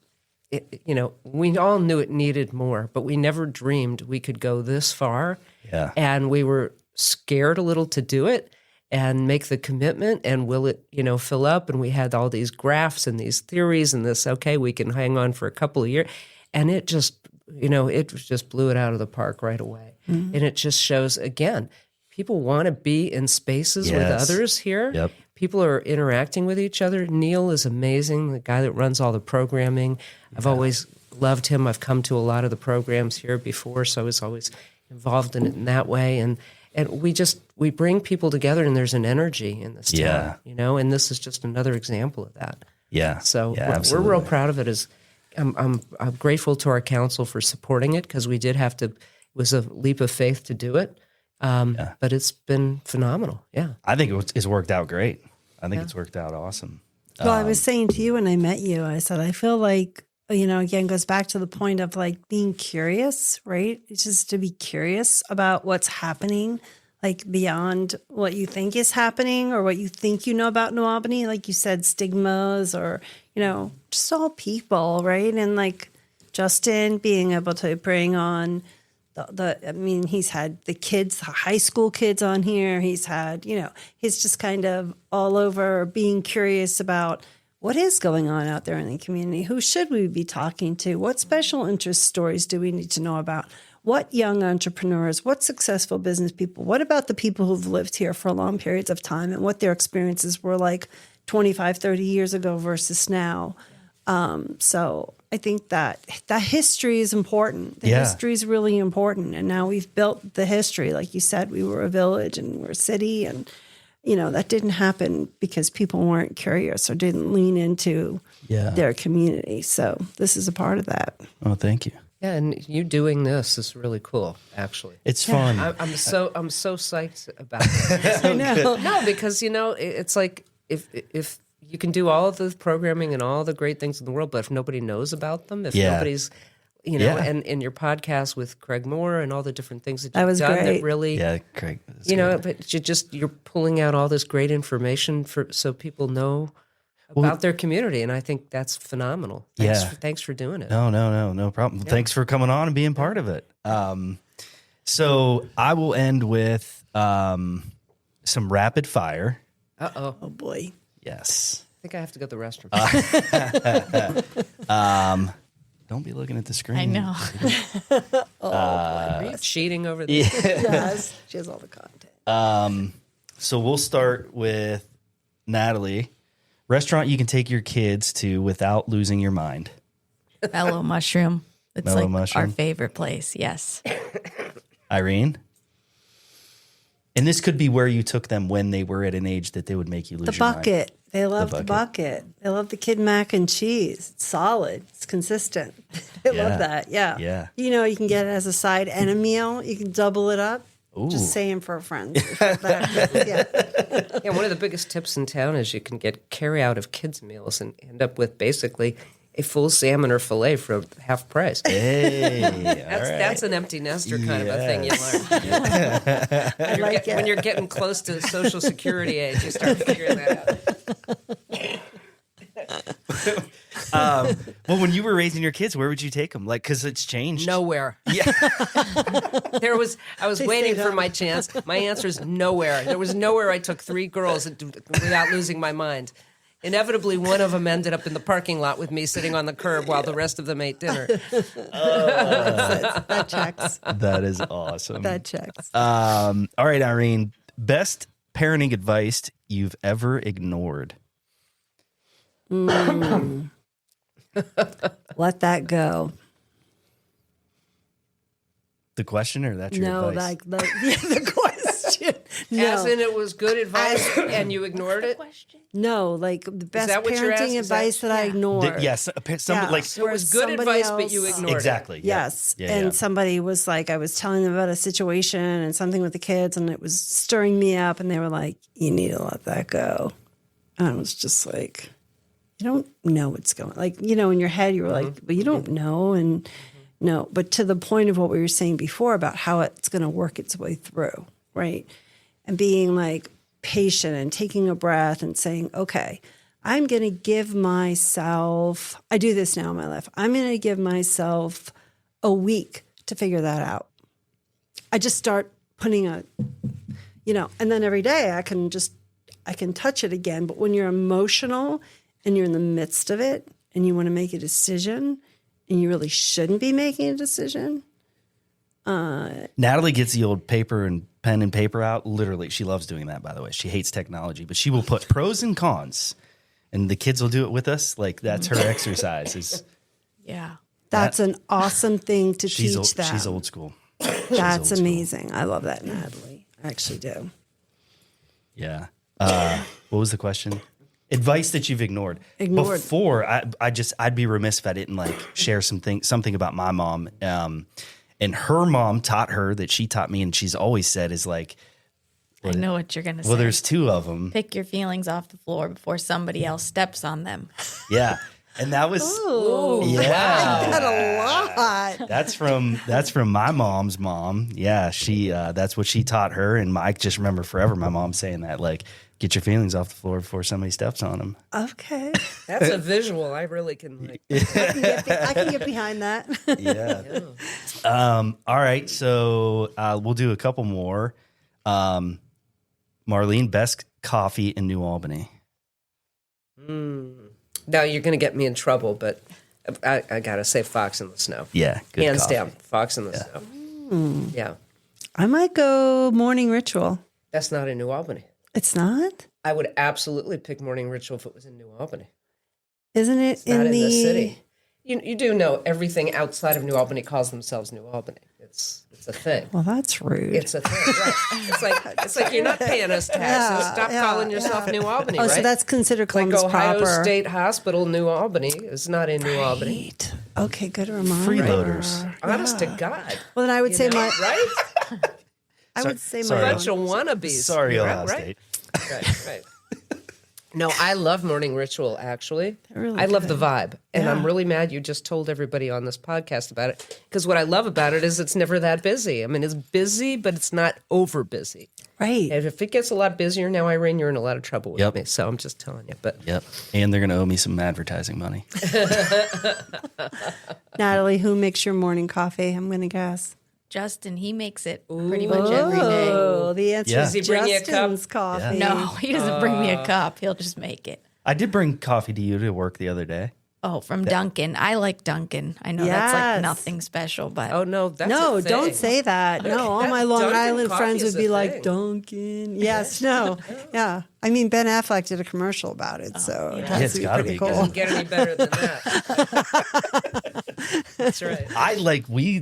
We all knew it needed more, but we never dreamed we could go this far. Yeah. And we were scared a little to do it and make the commitment, and will it, fill up? And we had all these graphs and these theories and this, okay, we can hang on for a couple of years. And it just, it just blew it out of the park right away. And it just shows, again, people want to be in spaces with others here. Yep. People are interacting with each other. Neil is amazing, the guy that runs all the programming. I've always loved him. I've come to a lot of the programs here before, so I was always involved in it in that way. And we bring people together, and there's an energy in this town, and this is just another example of that. Yeah. So we're absolutely. real proud of it. I'm grateful to our council for supporting it because we did have to. It was a leap of faith to do it. But it's been phenomenal. Yeah. I think it's worked out great. I think it's worked out awesome. Well, I was saying to you when I met you, I said, I feel like, again, goes back to the point of like being curious, right? It's just to be curious about what's happening, like beyond what you think is happening or what you think you know about New Albany. Like you said, stigmas or, just all people, right? And like Justin being able to bring on he's had the kids, the high school kids on here. He's had, he's just kind of all over being curious about what is going on out there in the community. Who should we be talking to? What special interest stories do we need to know about? What young entrepreneurs, what successful business people, what about the people who've lived here for long periods of time and what their experiences were like 25, 30 years ago versus now? So I think that history is important. The history is really important. And now we've built the history. Like you said, we were a village and we're a city. And, that didn't happen because people weren't curious or didn't lean into their community. So this is a part of that. Oh, thank you. Yeah, and you doing this is really cool, actually. It's fun. I'm so psyched about it. I know. No, because, it's like if you can do all of the programming and all the great things in the world, but if nobody knows about them, if nobody's, and in your podcast with Craig Moore and all the different things that you've done great. that really, Craig. but you're pulling out all this great information so people know about their community, and I think that's phenomenal. Thanks for doing it. No problem. Yeah. Thanks for coming on and being part of it. So I will end with some rapid fire. Uh-oh. Oh, boy. Yes. I think I have to go to the restroom. Don't be looking at the screen. I know. Are you cheating over there? Yes. She has all the content. So we'll start with Natalie. Restaurant you can take your kids to without losing your mind. Mellow Mushroom. It's Mellow like Mushroom. our favorite place. Yes. Irene. And this could be where you took them when they were at an age that they would make you lose The your mind. bucket. They love the bucket. They love the kid mac and cheese. It's solid. It's consistent. They Yeah. love that. Yeah. Yeah. You know, you can get it as a side and a meal. You can double it up. Ooh. Just saying for friends. Yeah. Yeah, one of the biggest tips in town is you can get carry out of kids' meals and end up with basically a full salmon or fillet for half price. Hey, That's an empty nester kind of a thing you learn. I like it. When you're getting close to social security age, you start figuring that out. Well, when you were raising your kids, where would you take them? Like, because it's changed. Nowhere. Yeah. I was waiting for my chance. My answer is nowhere. There was nowhere I took 3 girls without losing my mind. Inevitably, one of them ended up in the parking lot with me sitting on the curb while the rest of them ate dinner. That checks. That is awesome. That checks. All right, Irene. Best parenting advice you've ever ignored? Let that go. The question, or that's your No, advice? like the question. No. As in it was good advice and you ignored it? No, like the best that what you're asking? parenting Is that- advice that I ignored. Yes, Yeah. like So it was Where good somebody advice, but you else- ignored exactly. it. Yeah. Yes. Yeah, and yeah. somebody was like, I was telling them about a situation and something with the kids, and it was stirring me up, and they were like, you need to let that go. And I was just like, you don't know what's going on. Like, you know, in your head, you were like, but you don't know. And no, but to the point of what we were saying before about how it's going to work its way through, right? And being like patient and taking a breath and saying, okay, I'm going to give myself, I do this now in my life, I'm going to give myself a week to figure that out. I just start putting a, you know, and then every day I can touch it again. But when you're emotional and you're in the midst of it and you want to make a decision and you really shouldn't be making a decision. Natalie gets the old paper and pen and paper out. Literally, she loves doing that, by the way. She hates technology, but she will put pros and cons, and the kids will do it with us. Like, that's her exercise. Yeah. That's an awesome thing to She's teach them. She's old school. That's amazing. I love that, Natalie. I actually do. Yeah. What was the question? Advice that you've ignored. Ignored. Before, I'd be remiss if I didn't like share something about my mom. And her mom taught her that she taught me, and she's always said is like, I know what you're going to say. well, there's 2 of them. Pick your feelings off the floor before somebody else steps on them. Yeah. And that was, Oh, yeah. that a lot. That's from my mom's mom. Yeah, she that's what she taught her, and I just remember forever my mom saying that, like, get your feelings off the floor before somebody steps on them. Okay. That's a visual I really can like. I can get behind that. Yeah. All right, so we'll do a couple more. Marlene, best coffee in New Albany. Now you're going to get me in trouble, but I got to say Fox in the Snow. Yeah, good Hands coffee. down, Fox in the Snow. Yeah. I might go Morning Ritual. That's not in New Albany. It's not? I would absolutely pick Morning Ritual if it was in New Albany. Isn't it It's not in the the city. You do know everything outside of New Albany calls themselves New Albany. It's a thing. Well, that's rude. It's a thing, right? It's like you're not paying us taxes. Stop calling yourself New Albany, oh, right? so that's considered like Columbus Ohio proper. State Hospital, New Albany is not in New Albany. Right. Okay, good reminder. Freeloaders. Honest to God. Well, then I would say You know, my. right? I would say sorry. my. Bunch of wannabes. Sorry, Ohio right? State. Right. No, I love Morning Ritual, actually. really I love good. the vibe. And I'm Yeah. really mad you just told everybody on this podcast about it. Because what I love about it is it's never that busy. I mean, it's busy, but it's not over busy. Right. And if it gets a lot busier now, Irene, you're in a lot of trouble with Yep. me. So I'm just telling you. But Yep. And they're going to owe me some advertising money. Natalie, who makes your morning coffee? I'm going to guess. Justin, he makes it pretty much every day. Oh, the answer Yeah. is Does he bring you a cup? Justin's coffee. No, he doesn't bring me a cup. He'll just make it. I did bring coffee to you to work the other day. Oh, from Dunkin'. I like Dunkin'. I know that's Yes. like nothing special, but oh no, that's No, a thing. don't say that. No, all my Long Dunkin' Island coffee friends is would a be like, thing. Dunkin'. Yes, no. Yeah. I mean, Ben Affleck did a commercial about it, so it has It's to be gotta pretty be cool. good. Doesn't get any better than that. That's right. I like we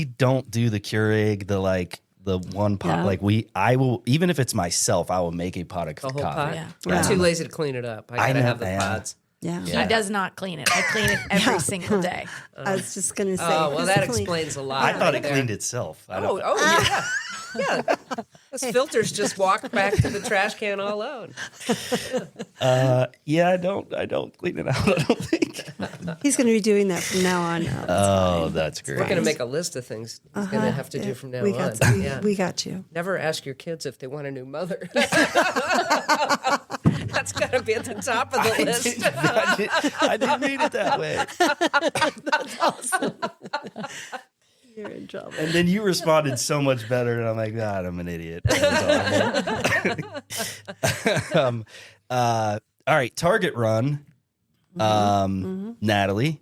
don't do the Keurig, the like the one pot. Yeah. Like I will, even if it's myself, I will make a pot of The whole coffee. pot. Yeah. I'm too lazy to clean it up. I I gotta know, have the man. pods. Yeah. He does not clean it. I clean it every single day. I was just going to say. Oh, well, that physically- explains a lot. I thought right it there. cleaned itself. I don't, Yeah. Yeah. Those filters just walk back to the trash can all alone. yeah, I don't clean it out. I don't think. He's going to be doing that from now on. Oh, that's great. We're going to make a list of things he's going to have to do from now we on. got, Yeah. we got you. Never ask your kids if they want a new mother. That's got to be at the top of the list. I didn't mean it that way. You're in trouble. And then you responded so much better, and I'm like, God, I'm an idiot. That was awful. All right, Target run. Natalie,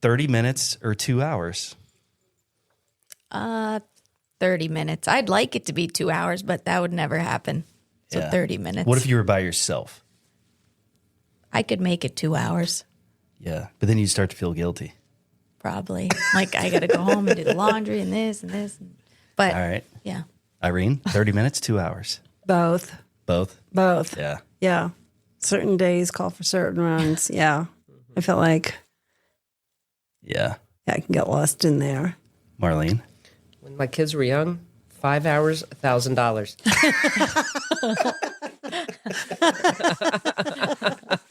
30 minutes or 2 hours? 30 minutes. I'd like it to be 2 hours, but that would never happen. So Yeah. 30 minutes. What if you were by yourself? I could make it 2 hours, Yeah, but then you start to feel guilty. probably. Like, I got to go home and do the laundry and this and this. But, All right, yeah. Irene, 30 minutes, 2 hours? Both. Both? Yeah. Yeah. Certain days call for certain runs. Yeah. I felt like Yeah. I can get lost in there. Marlene? When my kids were young, 5 hours, $1,000.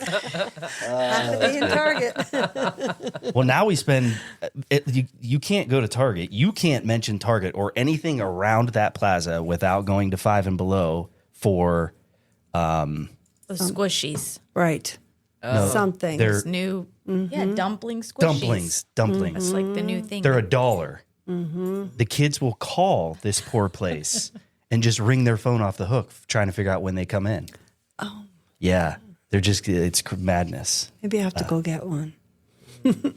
Have to be in Target. Well, now we spend. You can't go to Target. You can't mention Target or anything around that plaza without going to Five and Below for. Those squishies. Right. Something. They're This new, dumpling squishies. dumplings. That's like the new thing. They're $1. The kids will call this poor place and just ring their phone off the hook, trying to figure out when they come in. Oh, yeah, it's madness. Maybe I have to go get one. Good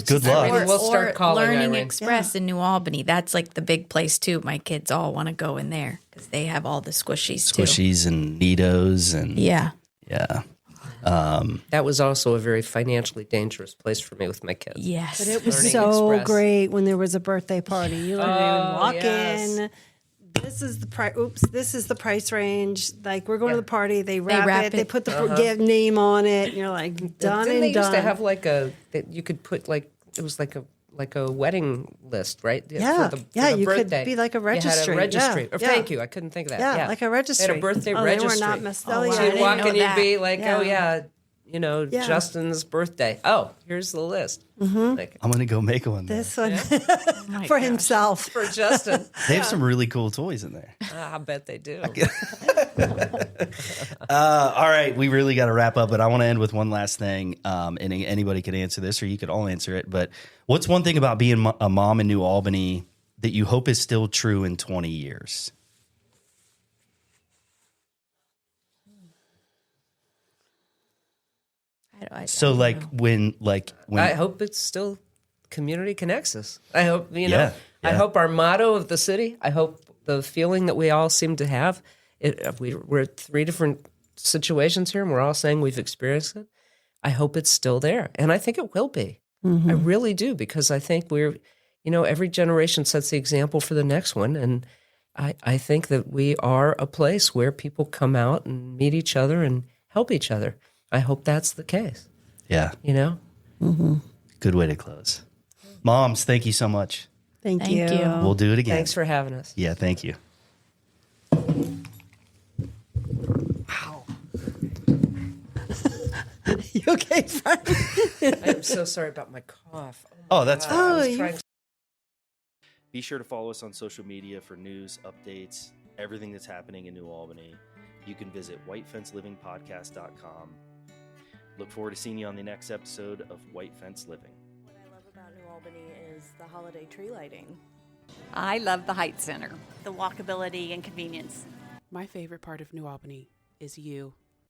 just- luck. Maybe we'll start calling Learning Irene. Express in New Albany. That's like the big place too. My kids all want to go in there because they have all the squishies too. Squishies and Neatos and Yeah. That was also a very financially dangerous place for me with my kids. Yes. But it was Learning so Express. great when there was a birthday party. You literally walk yes. in. This is the price. Oops, this is the price range. Like we're going to the party. They wrap, wrap it. They it. put the give name on it. And you're like done Didn't and they done. used to have like that you could put like it was like a wedding list, right? Yeah. For the You could birthday. be like a You had registry. a registry. Yeah. Or thank you. I couldn't think of that. yeah, like a registry. They had a birthday oh, registry. They were not messed Oh, wow. So I you'd didn't walk know and you'd that. be like, Yeah. oh yeah, Yeah. Justin's birthday. Oh, here's the list. Like, I'm gonna go make one. This one my for gosh. himself. for Justin. They have some really cool toys in there. I bet they do. All right, we really got to wrap up, but I want to end with one last thing. And anybody could answer this, or you could all answer it. But what's one thing about being a mom in New Albany that you hope is still true in 20 years? So, when I hope it's still community connects us. I hope, I Yeah. hope our motto of the city, I hope the feeling that we all seem to have, we're at 3 different situations here and we're all saying we've experienced it. I hope it's still there. And I think it will be. I really do, because I think every generation sets the example for the next one. And I think that we are a place where people come out and meet each other and help each other. I hope that's the case. Yeah. Good way to close. Moms, thank you so much. Thank Thank you. you. We'll do it again. Thanks for having us. Yeah, thank you. You okay, friend? I'm so sorry about my cough. Oh, that's fine. Oh, I was you trying Be sure to follow us on social media for news, updates, everything that's happening in New Albany. You can visit whitefencelivingpodcast.com. Look forward to seeing you on the next episode of White Fence Living. What I love about New Albany is the holiday tree lighting. I love the Heights Center. The walkability and convenience. My favorite part of New Albany is you.